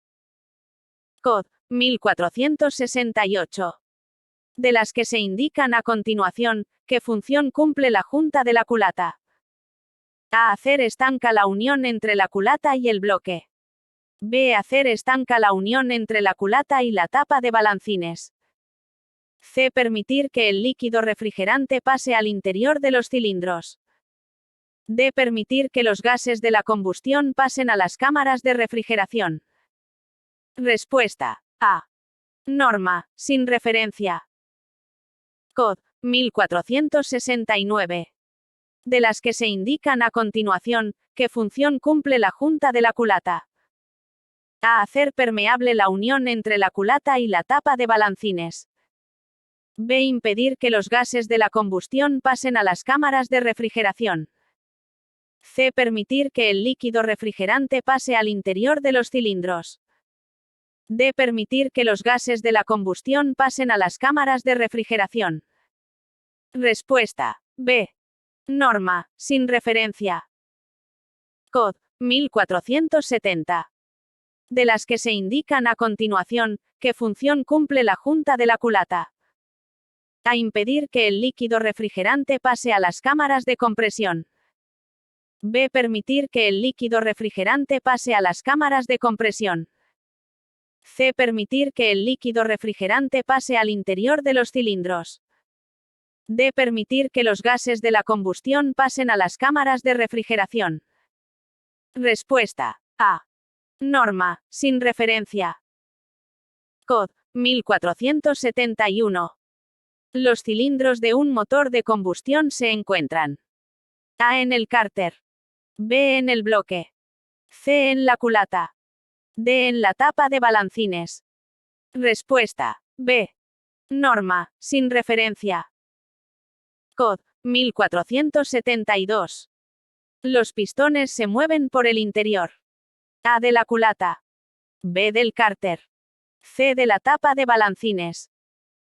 Cod. 1468. De las que se indican a continuación, ¿qué función cumple la junta de la culata? A. Hacer estanca la unión entre la culata y el bloque. B. Hacer estanca la unión entre la culata y la tapa de balancines. C. Permitir que el líquido refrigerante pase al interior de los cilindros. D. Permitir que los gases de la combustión pasen a las cámaras de refrigeración. Respuesta. A. Norma, sin referencia. Cod. 1469. De las que se indican a continuación, ¿qué función cumple la junta de la culata? A. Hacer permeable la unión entre la culata y la tapa de balancines. B. Impedir que los gases de la combustión pasen a las cámaras de refrigeración. C. Permitir que el líquido refrigerante pase al interior de los cilindros. D. Permitir que los gases de la combustión pasen a las cámaras de refrigeración. Respuesta. B. Norma, sin referencia. Cod. 1470. De las que se indican a continuación, ¿qué función cumple la junta de la culata? A. Impedir que el líquido refrigerante pase a las cámaras de compresión. B. Permitir que el líquido refrigerante pase a las cámaras de compresión. C. Permitir que el líquido refrigerante pase al interior de los cilindros. D. Permitir que los gases de la combustión pasen a las cámaras de refrigeración. Respuesta. A. Norma, sin referencia. Cod. 1471. Los cilindros de un motor de combustión se encuentran: A. En el cárter. B. En el bloque. C. En la culata. D. En la tapa de balancines. Respuesta. B. Norma, sin referencia. Cod. 1472. Los pistones se mueven por el interior: A. De la culata. B. Del cárter. C. De la tapa de balancines.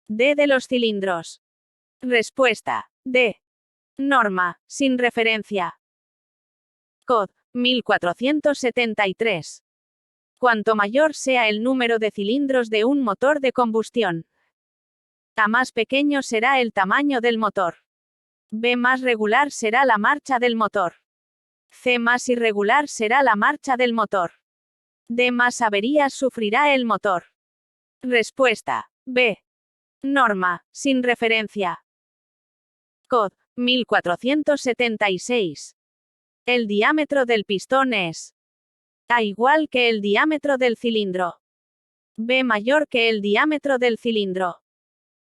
D. De los cilindros. Respuesta. D. Norma, sin referencia. Cod. 1473. Cuanto mayor sea el número de cilindros de un motor de combustión, A. Más pequeño será el tamaño del motor. B. Más regular será la marcha del motor. C. Más irregular será la marcha del motor. D. Más averías sufrirá el motor. Respuesta. B. Norma, sin referencia. Cod. 1476. El diámetro del pistón es: A. Igual que el diámetro del cilindro. B. Mayor que el diámetro del cilindro.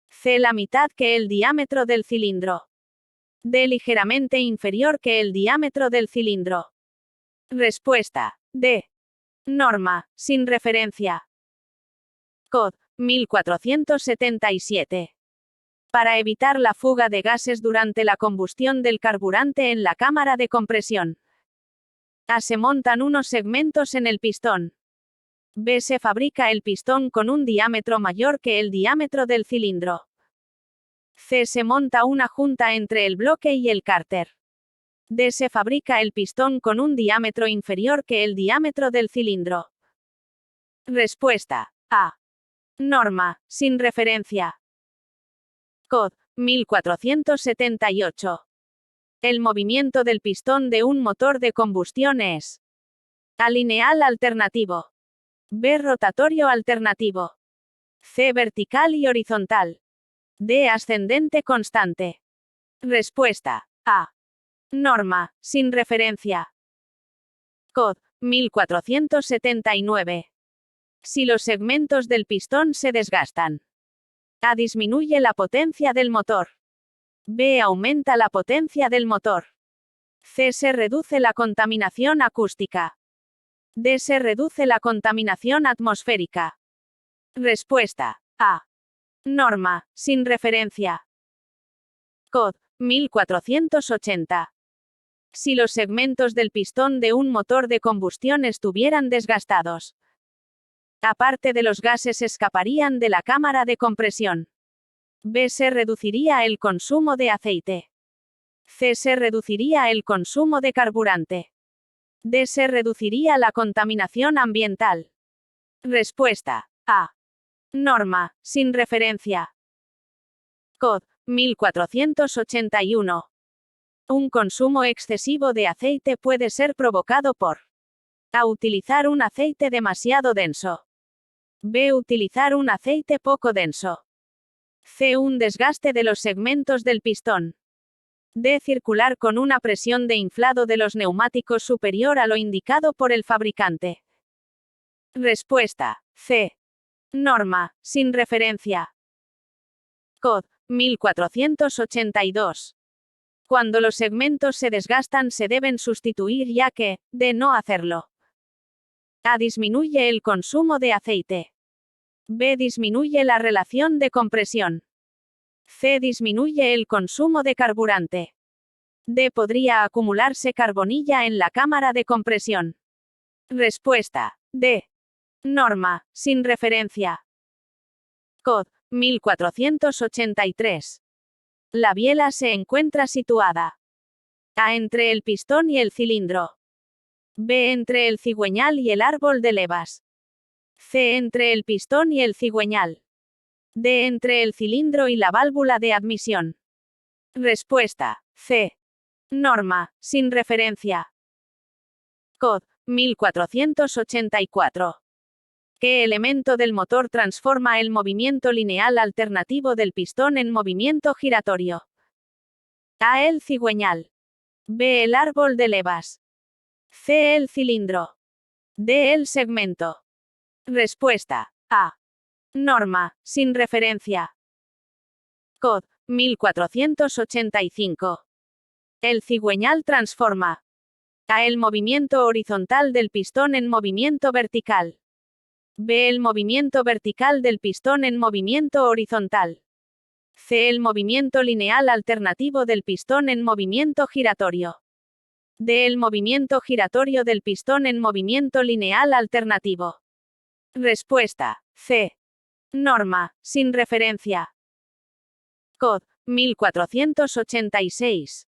C. La mitad que el diámetro del cilindro. D. Ligeramente inferior que el diámetro del cilindro. Respuesta. D. Norma, sin referencia. Cod. 1477. Para evitar la fuga de gases durante la combustión del carburante en la cámara de compresión, A. Se montan unos segmentos en el pistón. B. Se fabrica el pistón con un diámetro mayor que el diámetro del cilindro. C. Se monta una junta entre el bloque y el cárter. D. Se fabrica el pistón con un diámetro inferior que el diámetro del cilindro. Respuesta. A. Norma, sin referencia. Cod. 1478. El movimiento del pistón de un motor de combustión es: A. Lineal alternativo. B. Rotatorio alternativo. C. Vertical y horizontal. D. Ascendente constante. Respuesta. A. Norma, sin referencia. Cod. 1479. Si los segmentos del pistón se desgastan, A. Disminuye la potencia del motor. B. Aumenta la potencia del motor. C. Se reduce la contaminación acústica. D. Se reduce la contaminación atmosférica. Respuesta. A. Norma, sin referencia. Cod. 1480. Si los segmentos del pistón de un motor de combustión estuvieran desgastados, aparte de los gases escaparían de la cámara de compresión. B. Se reduciría el consumo de aceite. C. Se reduciría el consumo de carburante. D. Se reduciría la contaminación ambiental. Respuesta A. Norma, sin referencia. Cod. 1481. Un consumo excesivo de aceite puede ser provocado por A. Utilizar un aceite demasiado denso. B. Utilizar un aceite poco denso. C. Un desgaste de los segmentos del pistón. D. Circular con una presión de inflado de los neumáticos superior a lo indicado por el fabricante. Respuesta C. Norma, sin referencia. Cod. 1482. Cuando los segmentos se desgastan se deben sustituir ya que, de no hacerlo, A. Disminuye el consumo de aceite. B. Disminuye la relación de compresión. C. Disminuye el consumo de carburante. D. Podría acumularse carbonilla en la cámara de compresión. Respuesta D. Norma, sin referencia. Cod. 1483. La biela se encuentra situada A. Entre el pistón y el cilindro. B. Entre el cigüeñal y el árbol de levas. C. Entre el pistón y el cigüeñal. D. Entre el cilindro y la válvula de admisión. Respuesta C. Norma, sin referencia. Cod. 1484. ¿Qué elemento del motor transforma el movimiento lineal alternativo del pistón en movimiento giratorio? A. El cigüeñal. B. El árbol de levas. C. El cilindro. D. El segmento. Respuesta A. Norma, sin referencia. Cod. 1485. El cigüeñal transforma A. El movimiento horizontal del pistón en movimiento vertical. B. El movimiento vertical del pistón en movimiento horizontal. C. El movimiento lineal alternativo del pistón en movimiento giratorio. D. El movimiento giratorio del pistón en movimiento lineal alternativo. Respuesta C. Norma, sin referencia. Cod. 1486.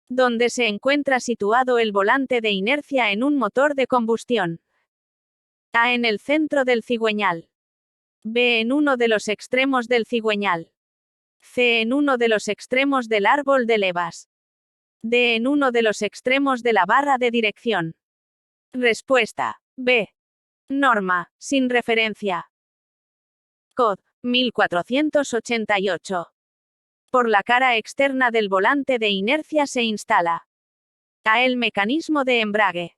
¿Dónde se encuentra situado el volante de inercia en un motor de combustión? A. En el centro del cigüeñal. B. En uno de los extremos del cigüeñal. C. En uno de los extremos del árbol de levas. D. En uno de los extremos de la barra de dirección. Respuesta B. Norma, sin referencia. Cod. 1488. Por la cara externa del volante de inercia se instala A. El mecanismo de embrague.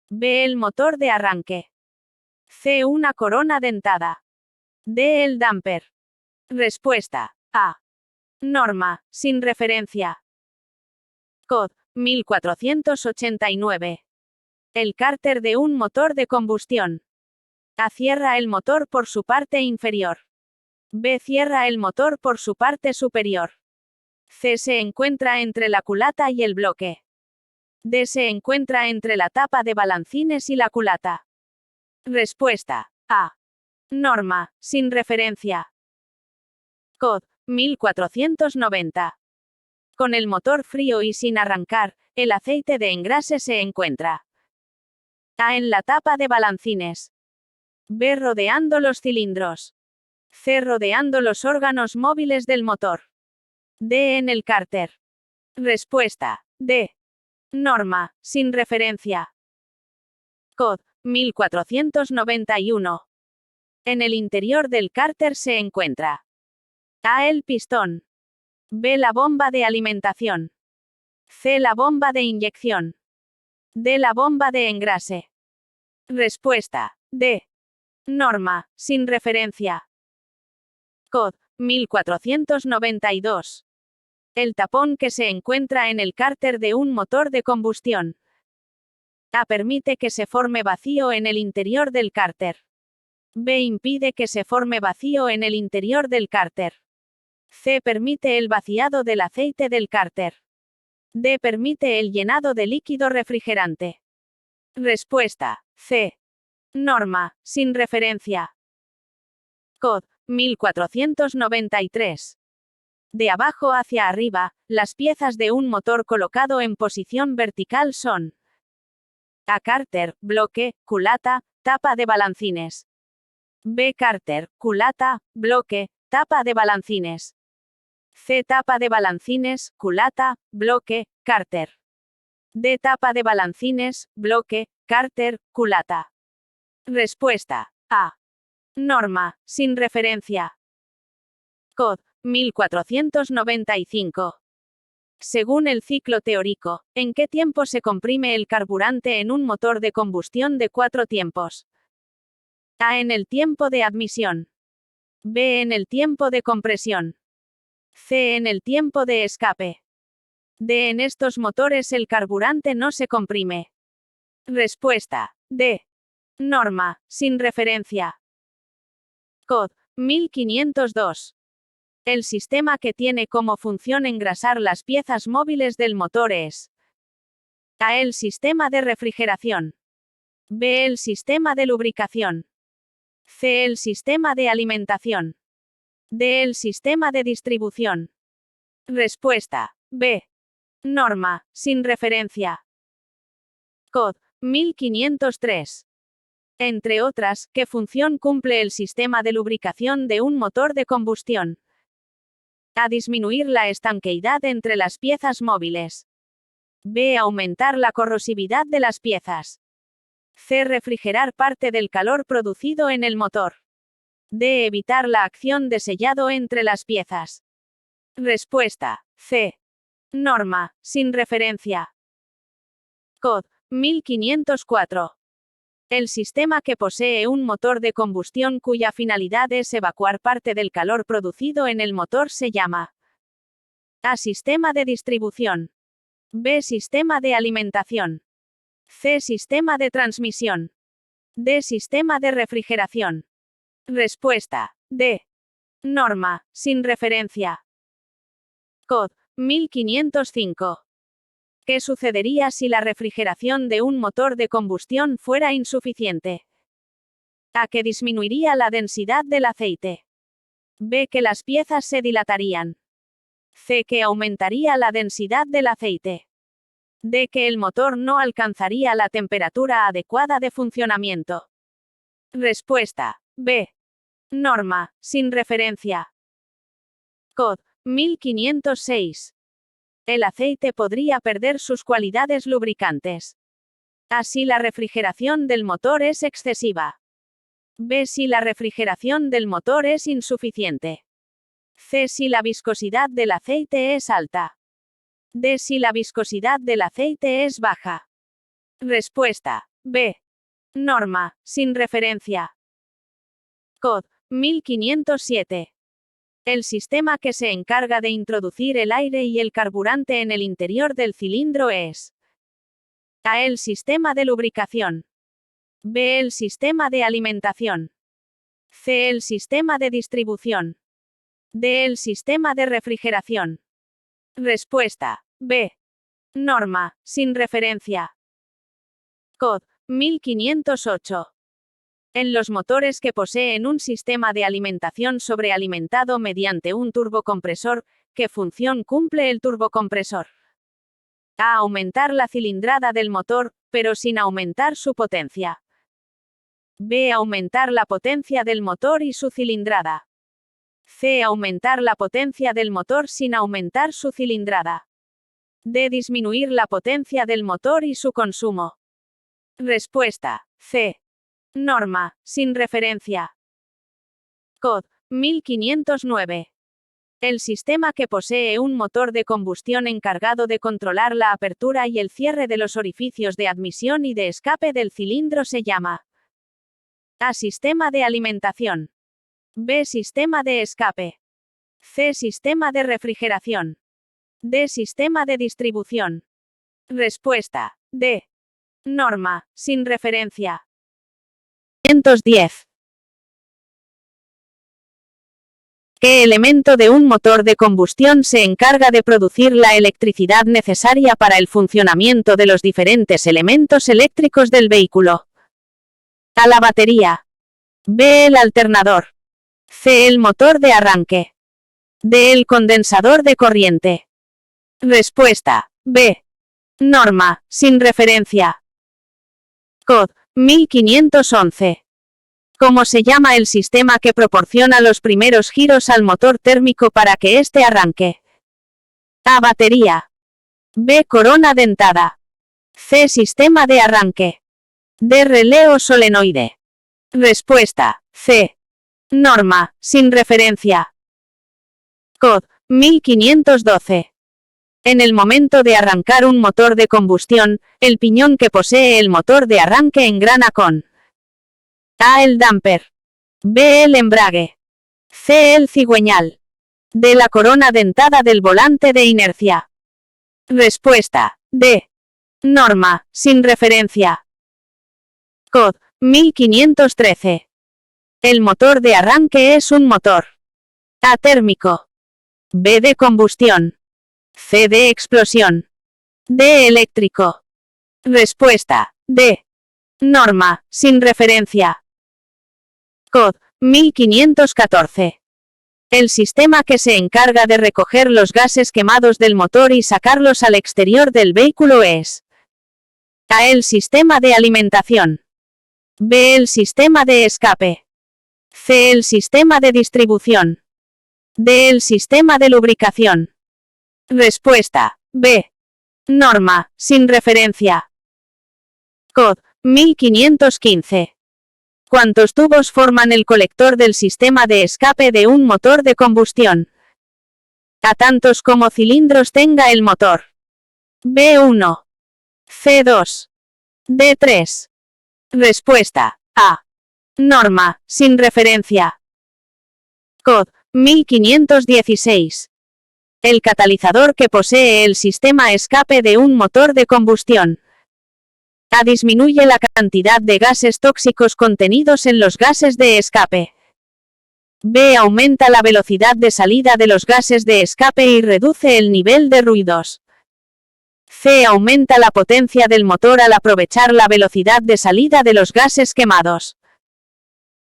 B. El motor de arranque. C. Una corona dentada. D. El damper. Respuesta A. Norma, sin referencia. Cod. 1489. El cárter de un motor de combustión. A. Cierra el motor por su parte inferior. B. Cierra el motor por su parte superior. C. Se encuentra entre la culata y el bloque. D. Se encuentra entre la tapa de balancines y la culata. Respuesta A. Norma, sin referencia. Cod. 1490. Con el motor frío y sin arrancar, el aceite de engrase se encuentra A. En la tapa de balancines. B. Rodeando los cilindros. C. Rodeando los órganos móviles del motor. D. En el cárter. Respuesta D. Norma, sin referencia. Cod. 1491. En el interior del cárter se encuentra A. El pistón. B. La bomba de alimentación. C. La bomba de inyección. D. La bomba de engrase. Respuesta D. Norma, sin referencia. Cod. 1492. El tapón que se encuentra en el cárter de un motor de combustión. A. Permite que se forme vacío en el interior del cárter. B. Impide que se forme vacío en el interior del cárter. C. Permite el vaciado del aceite del cárter. D. Permite el llenado de líquido refrigerante. Respuesta C. Norma, sin referencia. Cod. 1493. De abajo hacia arriba, las piezas de un motor colocado en posición vertical son: A. Cárter, bloque, culata, tapa de balancines. B. Cárter, culata, bloque, tapa de balancines. C. Tapa de balancines, culata, bloque, cárter. D. Tapa de balancines, bloque, cárter, culata. Respuesta A. Norma, sin referencia. Cod. 1495. Según el ciclo teórico, ¿en qué tiempo se comprime el carburante en un motor de combustión de 4 tiempos? A. En el tiempo de admisión. B. En el tiempo de compresión. C. En el tiempo de escape. D. En estos motores el carburante no se comprime. Respuesta D. Norma, sin referencia. Cod. 1502. El sistema que tiene como función engrasar las piezas móviles del motor es: A. El sistema de refrigeración. B. El sistema de lubricación. C. El sistema de alimentación. D. El sistema de distribución. Respuesta B. Norma, sin referencia. Cod. 1503. Entre otras, ¿qué función cumple el sistema de lubricación de un motor de combustión? A. Disminuir la estanqueidad entre las piezas móviles. B. Aumentar la corrosividad de las piezas. C. Refrigerar parte del calor producido en el motor. D. Evitar la acción de sellado entre las piezas. Respuesta C. Norma, sin referencia. Cod. 1504. El sistema que posee un motor de combustión cuya finalidad es evacuar parte del calor producido en el motor se llama: A. Sistema de distribución. B. Sistema de alimentación. C. Sistema de transmisión. D. Sistema de refrigeración. Respuesta D. Norma, sin referencia. Cod. 1505. ¿Qué sucedería si la refrigeración de un motor de combustión fuera insuficiente? A. Que disminuiría la densidad del aceite. B. Que las piezas se dilatarían. C. Que aumentaría la densidad del aceite. D. Que el motor no alcanzaría la temperatura adecuada de funcionamiento. Respuesta B. Norma, sin referencia. Cod. 1506. El aceite podría perder sus cualidades lubricantes. A. Si la refrigeración del motor es excesiva. B. Si la refrigeración del motor es insuficiente. C. Si la viscosidad del aceite es alta. D. Si la viscosidad del aceite es baja. Respuesta B. Norma, sin referencia. Cod. 1507. El sistema que se encarga de introducir el aire y el carburante en el interior del cilindro es: A. El sistema de lubricación. B. El sistema de alimentación. C. El sistema de distribución. D. El sistema de refrigeración. Respuesta B. Norma, sin referencia. Cod. 1508. En los motores que poseen un sistema de alimentación sobrealimentado mediante un turbocompresor, ¿qué función cumple el turbocompresor? A. Aumentar la cilindrada del motor, pero sin aumentar su potencia. B. Aumentar la potencia del motor y su cilindrada. C. Aumentar la potencia del motor sin aumentar su cilindrada. D. Disminuir la potencia del motor y su consumo. Respuesta C. Norma, sin referencia. Cod. 1509. El sistema que posee un motor de combustión encargado de controlar la apertura y el cierre de los orificios de admisión y de escape del cilindro se llama: A. Sistema de alimentación. B. Sistema de escape. C. Sistema de refrigeración. D. Sistema de distribución. Respuesta D. Norma, sin referencia. 110. ¿Qué elemento de un motor de combustión se encarga de producir la electricidad necesaria para el funcionamiento de los diferentes elementos eléctricos del vehículo? A. La batería. B. El alternador. C. El motor de arranque. D. El condensador de corriente. Respuesta. B. Norma, sin referencia. Cod. 1511. ¿Cómo se llama el sistema que proporciona los primeros giros al motor térmico para que éste arranque? A. Batería. B. Corona dentada. C. Sistema de arranque. D. Relé o solenoide. Respuesta. C. Norma, sin referencia. Cod. 1512. En el momento de arrancar un motor de combustión, el piñón que posee el motor de arranque engrana con A. El damper. B. El embrague. C. El cigüeñal. D. La corona dentada del volante de inercia. Respuesta. D. Norma, sin referencia. Cod. 1513. El motor de arranque es un motor A. Térmico. B. De combustión. C. De explosión. D. Eléctrico. Respuesta. D. Norma, sin referencia. Cod. 1514. El sistema que se encarga de recoger los gases quemados del motor y sacarlos al exterior del vehículo es A. El sistema de alimentación. B. El sistema de escape. C. El sistema de distribución. D. El sistema de lubricación. Respuesta. B. Norma, sin referencia. Cod. 1515. ¿Cuántos tubos forman el colector del sistema de escape de un motor de combustión? A. Tantos como cilindros tenga el motor. B1. C2. D3. Respuesta. A. Norma, sin referencia. Cod. 1516. El catalizador que posee el sistema escape de un motor de combustión. A. Disminuye la cantidad de gases tóxicos contenidos en los gases de escape. B. Aumenta la velocidad de salida de los gases de escape y reduce el nivel de ruidos. C. Aumenta la potencia del motor al aprovechar la velocidad de salida de los gases quemados.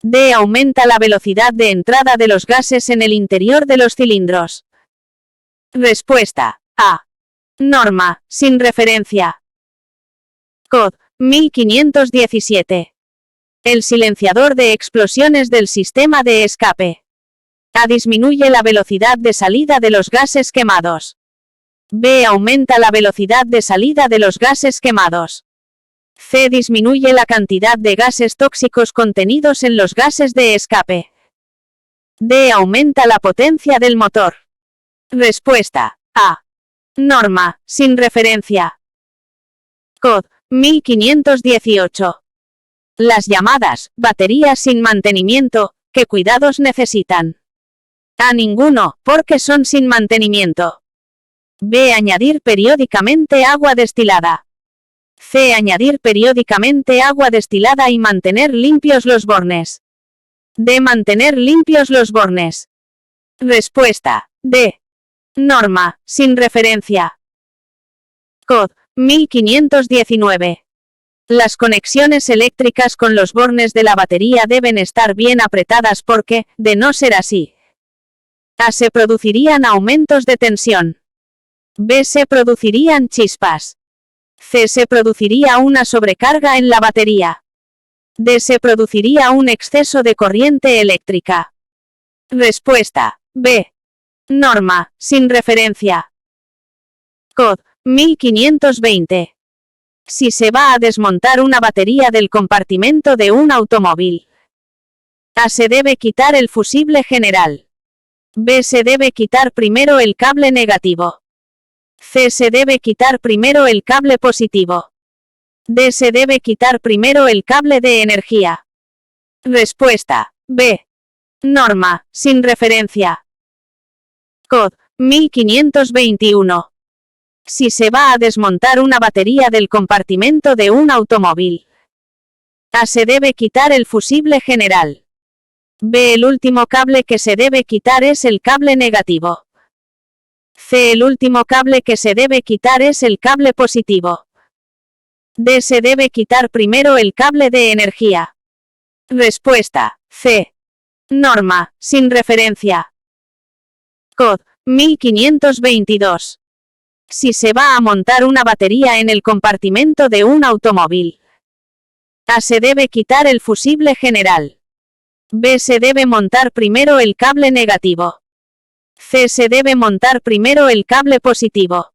D. Aumenta la velocidad de entrada de los gases en el interior de los cilindros. Respuesta. A. Norma, sin referencia. Cod. 1517. El silenciador de explosiones del sistema de escape. A. Disminuye la velocidad de salida de los gases quemados. B. Aumenta la velocidad de salida de los gases quemados. C. Disminuye la cantidad de gases tóxicos contenidos en los gases de escape. D. Aumenta la potencia del motor. Respuesta. A. Norma, sin referencia. Cod. 1518. Las llamadas baterías sin mantenimiento, ¿qué cuidados necesitan? A. Ninguno, porque son sin mantenimiento. B. Añadir periódicamente agua destilada. C. Añadir periódicamente agua destilada y mantener limpios los bornes. D. Mantener limpios los bornes. Respuesta. D. Norma, sin referencia. Cod. 1519. Las conexiones eléctricas con los bornes de la batería deben estar bien apretadas porque, de no ser así, A. Se producirían aumentos de tensión. B. Se producirían chispas. C. Se produciría una sobrecarga en la batería. D. Se produciría un exceso de corriente eléctrica. Respuesta. B. Norma, sin referencia. Cod. 1520. Si se va a desmontar una batería del compartimento de un automóvil. A. Se debe quitar el fusible general. B. Se debe quitar primero el cable negativo. C. Se debe quitar primero el cable positivo. D. Se debe quitar primero el cable de energía. Respuesta. B. Norma, sin referencia. Cod. 1521. Si se va a desmontar una batería del compartimento de un automóvil. A. Se debe quitar el fusible general. B. El último cable que se debe quitar es el cable negativo. C. El último cable que se debe quitar es el cable positivo. D. Se debe quitar primero el cable de energía. Respuesta. C. Norma, sin referencia. Cod. 1522. Si se va a montar una batería en el compartimento de un automóvil. A. Se debe quitar el fusible general. B. Se debe montar primero el cable negativo. C. Se debe montar primero el cable positivo.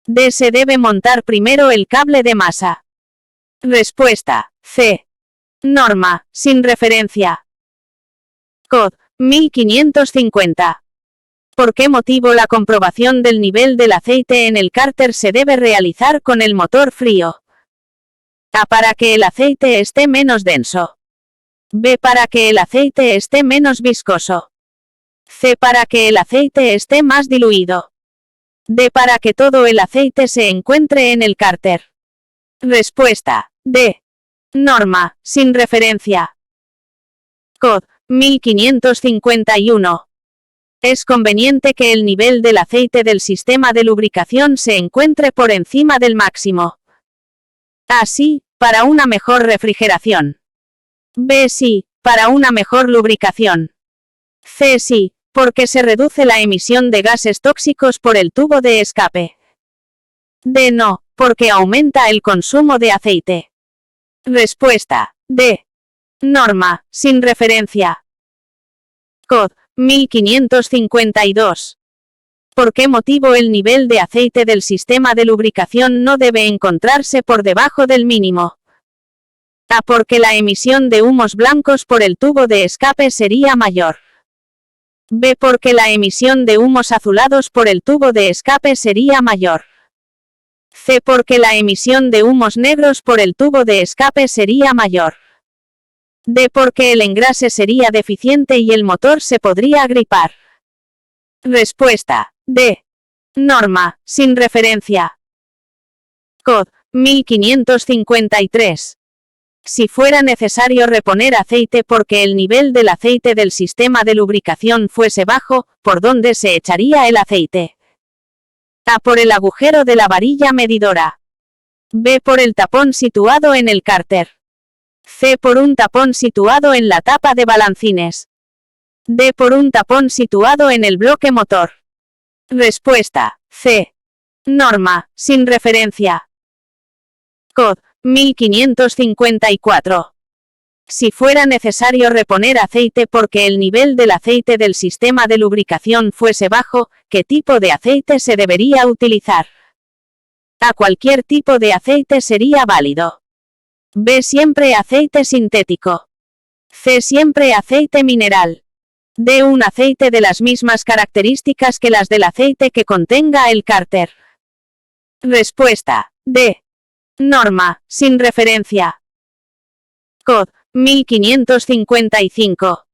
D. Se debe montar primero el cable de masa. Respuesta. C. Norma, sin referencia. Cod. 1550. ¿Por qué motivo la comprobación del nivel del aceite en el cárter se debe realizar con el motor frío? A. Para que el aceite esté menos denso. B. Para que el aceite esté menos viscoso. C. Para que el aceite esté más diluido. D. Para que todo el aceite se encuentre en el cárter. Respuesta. D. Norma, sin referencia. Cod. 1551. Es conveniente que el nivel del aceite del sistema de lubricación se encuentre por encima del máximo. A. Sí, para una mejor refrigeración. B. Sí, para una mejor lubricación. C. Sí, porque se reduce la emisión de gases tóxicos por el tubo de escape. D. No, porque aumenta el consumo de aceite. Respuesta. D. Norma, sin referencia. Cod. 1552. ¿Por qué motivo el nivel de aceite del sistema de lubricación no debe encontrarse por debajo del mínimo? A. Porque la emisión de humos blancos por el tubo de escape sería mayor. B. Porque la emisión de humos azulados por el tubo de escape sería mayor. C. Porque la emisión de humos negros por el tubo de escape sería mayor. D. Porque el engrase sería deficiente y el motor se podría agripar. Respuesta. D. Norma, sin referencia. Cod. 1553. Si fuera necesario reponer aceite porque el nivel del aceite del sistema de lubricación fuese bajo, ¿por dónde se echaría el aceite? A. Por el agujero de la varilla medidora. B. Por el tapón situado en el cárter. C. Por un tapón situado en la tapa de balancines. D. Por un tapón situado en el bloque motor. Respuesta. C. Norma, sin referencia. Cod. 1554. Si fuera necesario reponer aceite porque el nivel del aceite del sistema de lubricación fuese bajo, ¿qué tipo de aceite se debería utilizar? A. Cualquier tipo de aceite sería válido. B. Siempre aceite sintético. C. Siempre aceite mineral. D. Un aceite de las mismas características que las del aceite que contenga el cárter. Respuesta. D. Norma, sin referencia. Cod. 1555.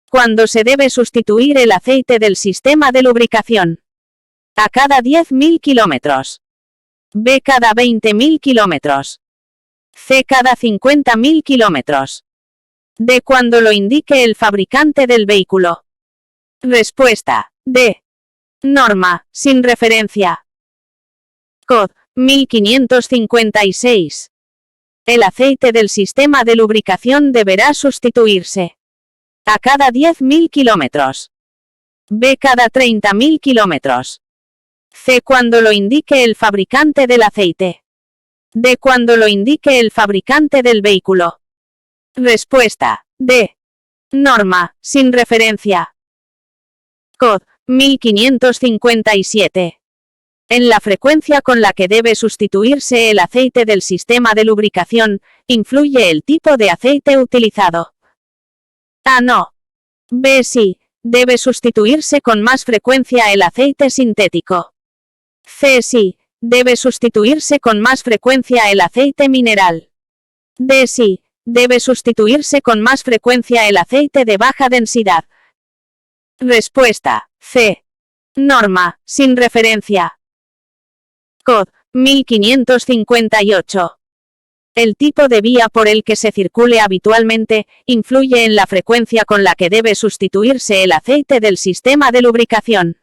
¿Cuándo se debe sustituir el aceite del sistema de lubricación? A. Cada 10.000 kilómetros. B. Cada 20.000 kilómetros. C. Cada 50.000 kilómetros. D. Cuando lo indique el fabricante del vehículo. Respuesta. D. Norma, sin referencia. Cod. 1556. El aceite del sistema de lubricación deberá sustituirse. A. Cada 10.000 kilómetros. B. Cada 30.000 kilómetros. C. Cuando lo indique el fabricante del aceite. D. Cuando lo indique el fabricante del vehículo. Respuesta. D. Norma, sin referencia. Cod. 1557. En la frecuencia con la que debe sustituirse el aceite del sistema de lubricación, influye el tipo de aceite utilizado. A. No. B. Sí, debe sustituirse con más frecuencia el aceite sintético. C. Sí, debe sustituirse con más frecuencia el aceite mineral. D. Sí, debe sustituirse con más frecuencia el aceite de baja densidad. Respuesta. C. Norma, sin referencia. Cod. 1558. El tipo de vía por el que se circule habitualmente, influye en la frecuencia con la que debe sustituirse el aceite del sistema de lubricación.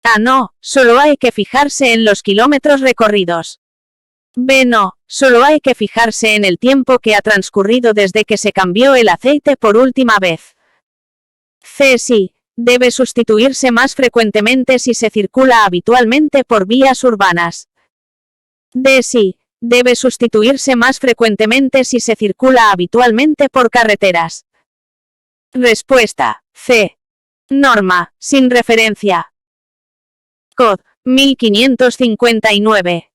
A. No, solo hay que fijarse en los kilómetros recorridos. B. No, solo hay que fijarse en el tiempo que ha transcurrido desde que se cambió el aceite por última vez. C. Sí, debe sustituirse más frecuentemente si se circula habitualmente por vías urbanas. D. Sí, debe sustituirse más frecuentemente si se circula habitualmente por carreteras. Respuesta. C. Norma, sin referencia. Cod. 1559.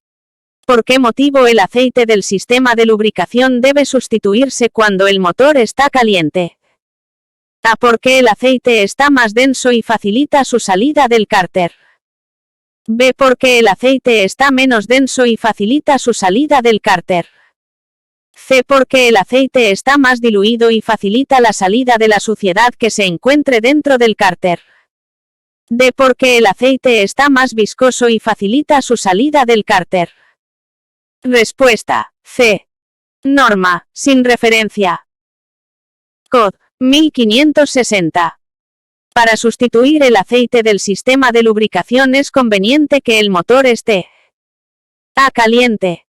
¿Por qué motivo el aceite del sistema de lubricación debe sustituirse cuando el motor está caliente? A. Porque el aceite está más denso y facilita su salida del cárter. B. Porque el aceite está menos denso y facilita su salida del cárter. C. Porque el aceite está más diluido y facilita la salida de la suciedad que se encuentre dentro del cárter. D. Porque el aceite está más viscoso y facilita su salida del cárter. Respuesta. C. Norma, sin referencia. Cod. 1560. Para sustituir el aceite del sistema de lubricación es conveniente que el motor esté A. Caliente.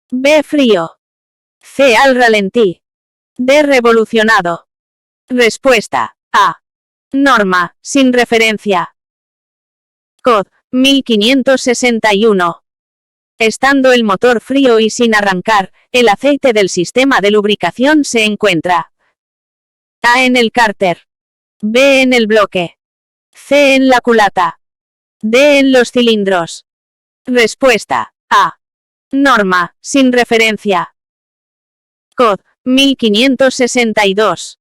B. Frío. C. Al ralentí. D. Revolucionado. Respuesta. A. Norma, sin referencia. Cod. 1561. Estando el motor frío y sin arrancar, el aceite del sistema de lubricación se encuentra A. En el cárter. B. En el bloque. C. En la culata. D. En los cilindros. Respuesta. A. Norma, sin referencia. Cod. 1562.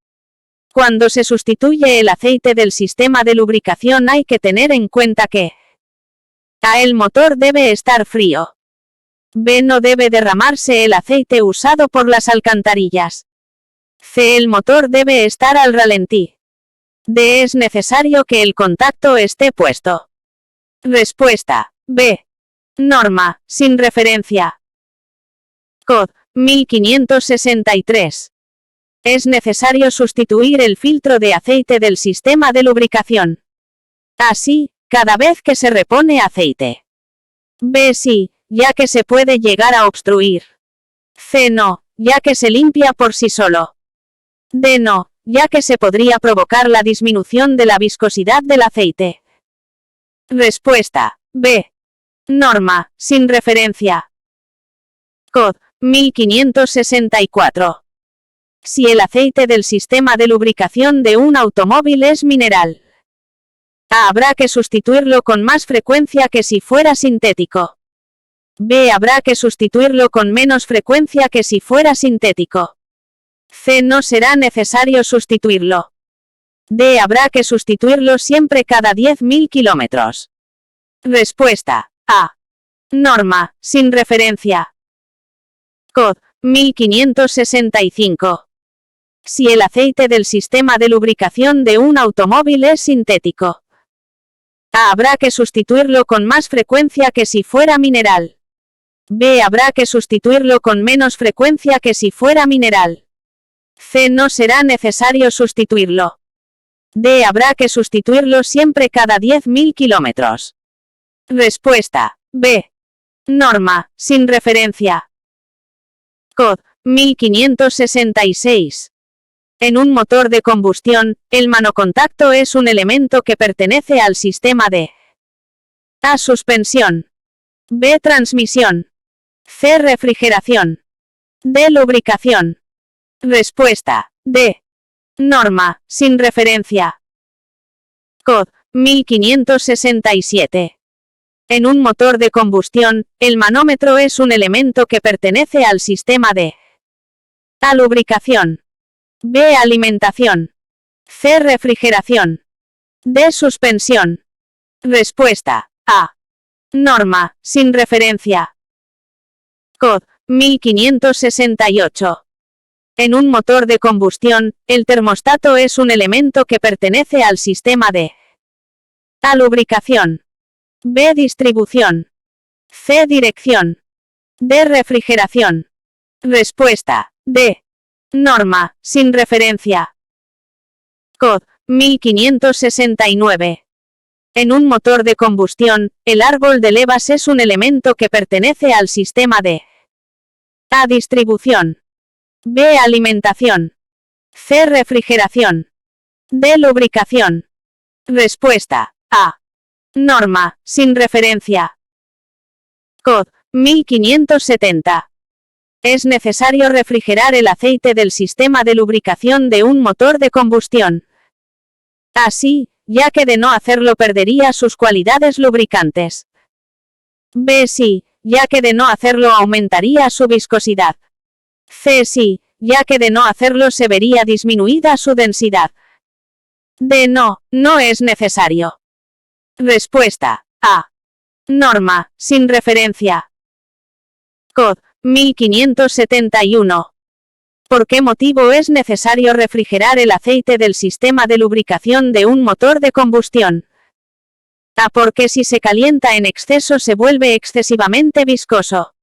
Cuando se sustituye el aceite del sistema de lubricación hay que tener en cuenta que A. El motor debe estar frío. B. No debe derramarse el aceite usado por las alcantarillas. C. El motor debe estar al ralentí. D. Es necesario que el contacto esté puesto. Respuesta. B. Norma, sin referencia. Cod. 1563. Es necesario sustituir el filtro de aceite del sistema de lubricación. Así, cada vez que se repone aceite. B. Sí, ya que se puede llegar a obstruir. C. No, ya que se limpia por sí solo. D. No, ya que se podría provocar la disminución de la viscosidad del aceite. Respuesta. B. Norma, sin referencia. Cod. 1564. Si el aceite del sistema de lubricación de un automóvil es mineral, A. Habrá que sustituirlo con más frecuencia que si fuera sintético. B. Habrá que sustituirlo con menos frecuencia que si fuera sintético. C. No será necesario sustituirlo. D. Habrá que sustituirlo siempre cada 10.000 kilómetros. Respuesta. A. Norma, sin referencia. Cod. 1565. Si el aceite del sistema de lubricación de un automóvil es sintético, A. Habrá que sustituirlo con más frecuencia que si fuera mineral. B. Habrá que sustituirlo con menos frecuencia que si fuera mineral. C. No será necesario sustituirlo. D. Habrá que sustituirlo siempre cada 10.000 kilómetros. Respuesta. B. Norma, sin referencia. Cod. 1566. En un motor de combustión, el manocontacto es un elemento que pertenece al sistema de A. Suspensión. B. Transmisión. C. Refrigeración. D. Lubricación. Respuesta. D. Norma, sin referencia. Cod. 1567. En un motor de combustión, el manómetro es un elemento que pertenece al sistema de A. Lubricación. B. Alimentación. C. Refrigeración. D. Suspensión. Respuesta. A. Norma, sin referencia. Cod. 1568. En un motor de combustión, el termostato es un elemento que pertenece al sistema de A. Lubricación. B. Distribución. C. Dirección. D. Refrigeración. Respuesta. D. Norma, sin referencia. Cod. 1569. En un motor de combustión, el árbol de levas es un elemento que pertenece al sistema de A. Distribución. B. Alimentación. C. Refrigeración. D. Lubricación. Respuesta A. Norma, sin referencia. COD 1570. Es necesario refrigerar el aceite del sistema de lubricación de un motor de combustión. Así, ya que de no hacerlo perdería sus cualidades lubricantes. B. Sí, ya que de no hacerlo aumentaría su viscosidad. C. Sí, ya que de no hacerlo se vería disminuida su densidad. D. No, no es necesario. Respuesta A. Norma, sin referencia. COD 1571. ¿Por qué motivo es necesario refrigerar el aceite del sistema de lubricación de un motor de combustión? A. Porque si se calienta en exceso se vuelve excesivamente viscoso.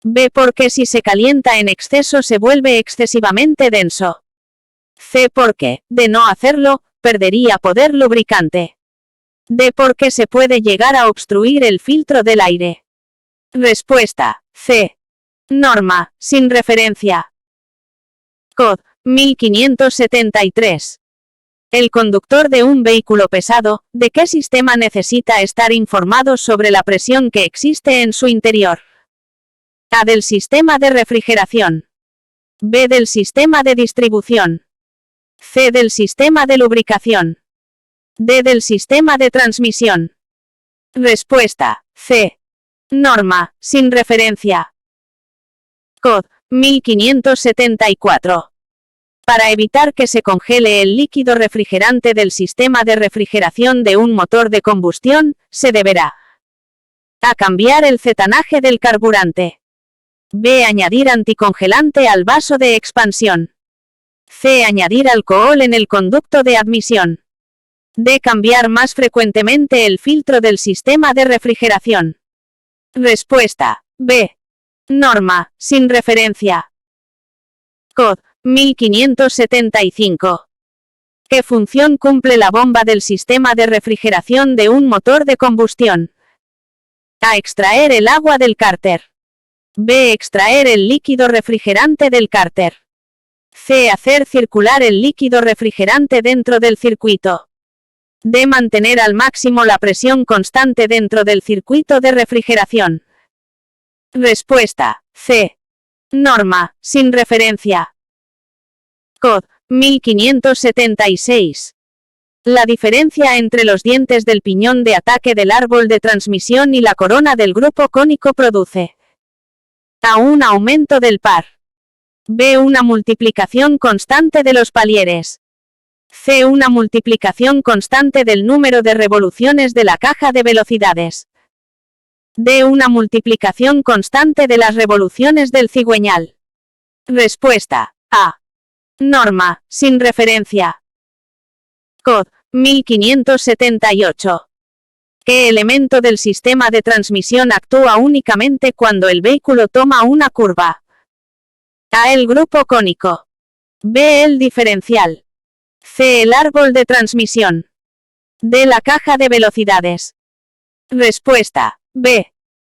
B. Porque si se calienta en exceso se vuelve excesivamente denso. C. Porque, de no hacerlo, perdería poder lubricante. D. Porque se puede llegar a obstruir el filtro del aire. Respuesta C. Norma, sin referencia. COD 1573. El conductor de un vehículo pesado, ¿de qué sistema necesita estar informado sobre la presión que existe en su interior? A. Del sistema de refrigeración. B. Del sistema de distribución. C. Del sistema de lubricación. D. Del sistema de transmisión. Respuesta C. Norma, sin referencia. COD 1574. Para evitar que se congele el líquido refrigerante del sistema de refrigeración de un motor de combustión, se deberá A. Cambiar el cetanaje del carburante. B. Añadir anticongelante al vaso de expansión. C. Añadir alcohol en el conducto de admisión. D. Cambiar más frecuentemente el filtro del sistema de refrigeración. Respuesta B. Norma, sin referencia. COD 1575. ¿Qué función cumple la bomba del sistema de refrigeración de un motor de combustión? A. Extraer el agua del cárter. B. Extraer el líquido refrigerante del cárter. C. Hacer circular el líquido refrigerante dentro del circuito. D. Mantener al máximo la presión constante dentro del circuito de refrigeración. Respuesta C. Norma, sin referencia. COD 1576. La diferencia entre los dientes del piñón de ataque del árbol de transmisión y la corona del grupo cónico produce A. Un aumento del par. B. Una multiplicación constante de los palieres. C. Una multiplicación constante del número de revoluciones de la caja de velocidades. D. Una multiplicación constante de las revoluciones del cigüeñal. Respuesta A. Norma, sin referencia. COD 1578. ¿Qué elemento del sistema de transmisión actúa únicamente cuando el vehículo toma una curva? A. El grupo cónico. B. El diferencial. C. El árbol de transmisión. D. La caja de velocidades. Respuesta B.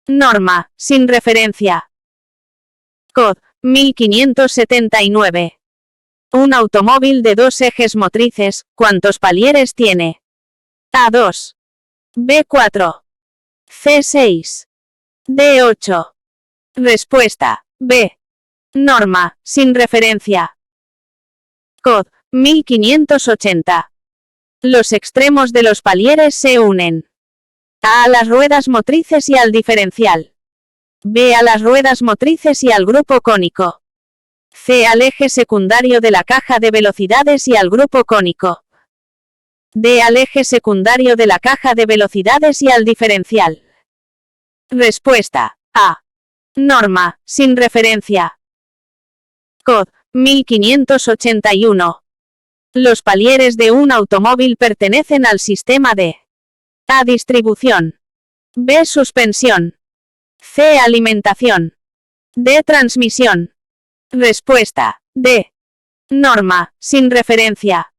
Norma, sin referencia. COD 1579. Un automóvil de dos ejes motrices, ¿cuántos palieres tiene? A. 2. B. 4. C. 6. D. 8. Respuesta B. Norma, sin referencia. COD 1580. Los extremos de los palieres se unen. A las ruedas motrices y al diferencial. B. A las ruedas motrices y al grupo cónico. C. Al eje secundario de la caja de velocidades y al grupo cónico. D. Al eje secundario de la caja de velocidades y al diferencial. Respuesta A. Norma, sin referencia. COD 1581. Los palieres de un automóvil pertenecen al sistema de A. Distribución. B. Suspensión. C. Alimentación. D. Transmisión. Respuesta D. Norma, sin referencia.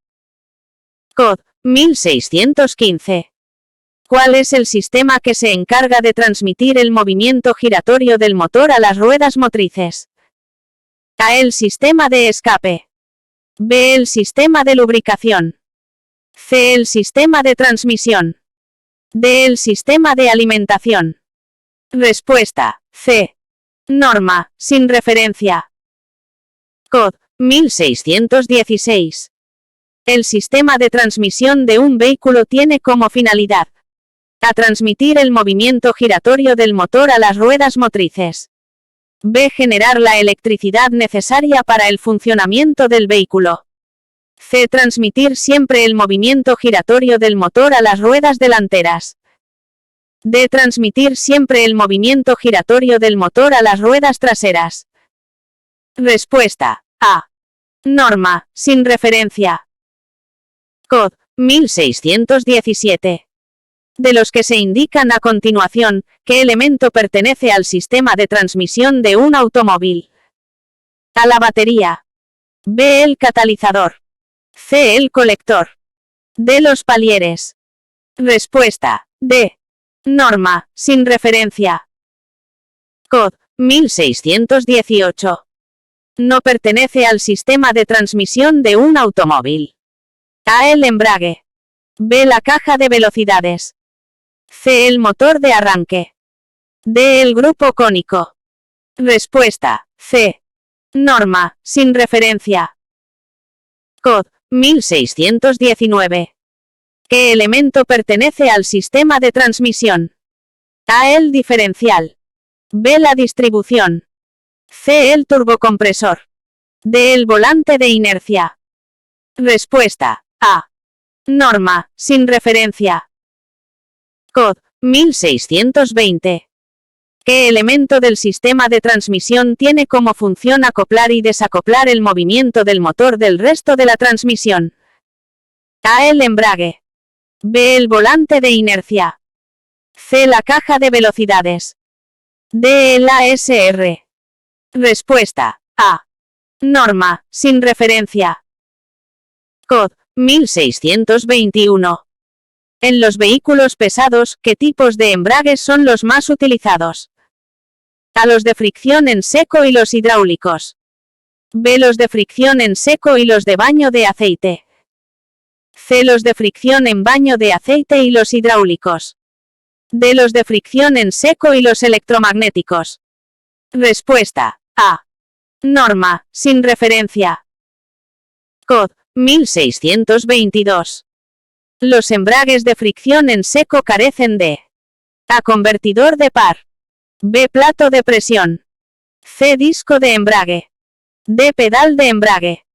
COD 1615. ¿Cuál es el sistema que se encarga de transmitir el movimiento giratorio del motor a las ruedas motrices? A. El sistema de escape. B. El sistema de lubricación. C. El sistema de transmisión. D. El sistema de alimentación. Respuesta. C. Norma, sin referencia. COD 1616. El sistema de transmisión de un vehículo tiene como finalidad a transmitir el movimiento giratorio del motor a las ruedas motrices. B. Generar la electricidad necesaria para el funcionamiento del vehículo. C. Transmitir siempre el movimiento giratorio del motor a las ruedas delanteras. D. Transmitir siempre el movimiento giratorio del motor a las ruedas traseras. Respuesta. A. Norma, sin referencia. COD 1617. De los que se indican a continuación, ¿qué elemento pertenece al sistema de transmisión de un automóvil? A. La batería. B. El catalizador. C. El colector. D. Los palieres. Respuesta. D. Norma, sin referencia. COD 1618. No pertenece al sistema de transmisión de un automóvil. A. El embrague. B. La caja de velocidades. C. El motor de arranque. D. El grupo cónico. Respuesta. C. Norma, sin referencia. COD 1619. ¿Qué elemento pertenece al sistema de transmisión? A. El diferencial. B. La distribución. C. El turbocompresor. D. El volante de inercia. Respuesta. A. Norma, sin referencia. COD 1620. ¿Qué elemento del sistema de transmisión tiene como función acoplar y desacoplar el movimiento del motor del resto de la transmisión? A. El embrague. B. El volante de inercia. C. La caja de velocidades. D. El ASR. Respuesta. A. Norma, sin referencia. COD 1621. En los vehículos pesados, ¿qué tipos de embragues son los más utilizados? A. Los de fricción en seco y los hidráulicos. B. Los de fricción en seco y los de baño de aceite. C. Los de fricción en baño de aceite y los hidráulicos. D. Los de fricción en seco y los electromagnéticos. Respuesta. A. Norma, sin referencia. COD 1622. Los embragues de fricción en seco carecen de A. Convertidor de par. B. Plato de presión. C. Disco de embrague. D. Pedal de embrague.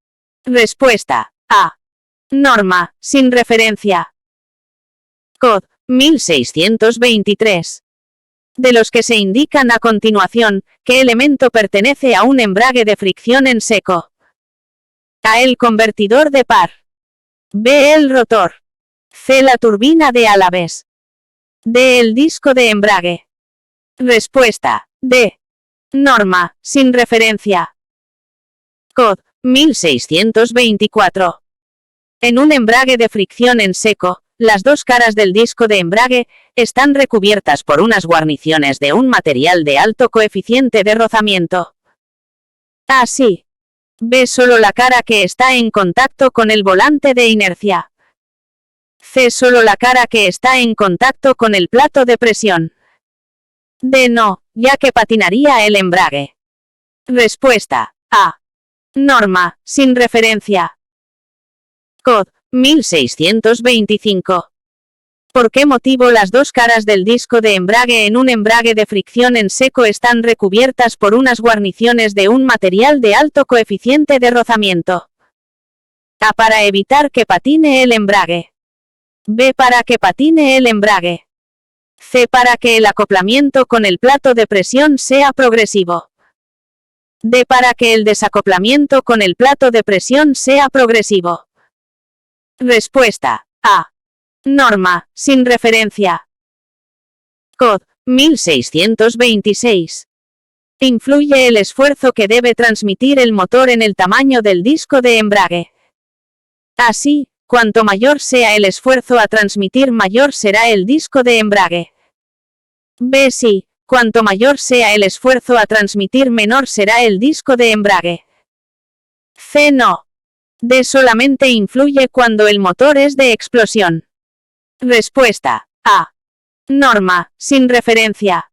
Respuesta. A. Norma, sin referencia. COD 1623. De los que se indican a continuación, ¿qué elemento pertenece a un embrague de fricción en seco? A. El convertidor de par. B. El rotor. C. La turbina de Alabes. D. El disco de embrague. Respuesta. D. Norma, sin referencia. COD 1624. En un embrague de fricción en seco, las dos caras del disco de embrague están recubiertas por unas guarniciones de un material de alto coeficiente de rozamiento. A. Sí. B. Solo la cara que está en contacto con el volante de inercia. C. Solo la cara que está en contacto con el plato de presión. D. No, ya que patinaría el embrague. Respuesta. A. Norma, sin referencia. COD 1625. ¿Por qué motivo las dos caras del disco de embrague en un embrague de fricción en seco están recubiertas por unas guarniciones de un material de alto coeficiente de rozamiento? A. Para evitar que patine el embrague. B. Para que patine el embrague. C. Para que el acoplamiento con el plato de presión sea progresivo. D. Para que el desacoplamiento con el plato de presión sea progresivo. Respuesta. A. Norma, sin referencia. COD 1626. Influye el esfuerzo que debe transmitir el motor en el tamaño del disco de embrague. Así, cuanto mayor sea el esfuerzo a transmitir, mayor será el disco de embrague. B. Sí, cuanto mayor sea el esfuerzo a transmitir, menor será el disco de embrague. C. No. D. Solamente influye cuando el motor es de explosión. Respuesta A. Norma, sin referencia.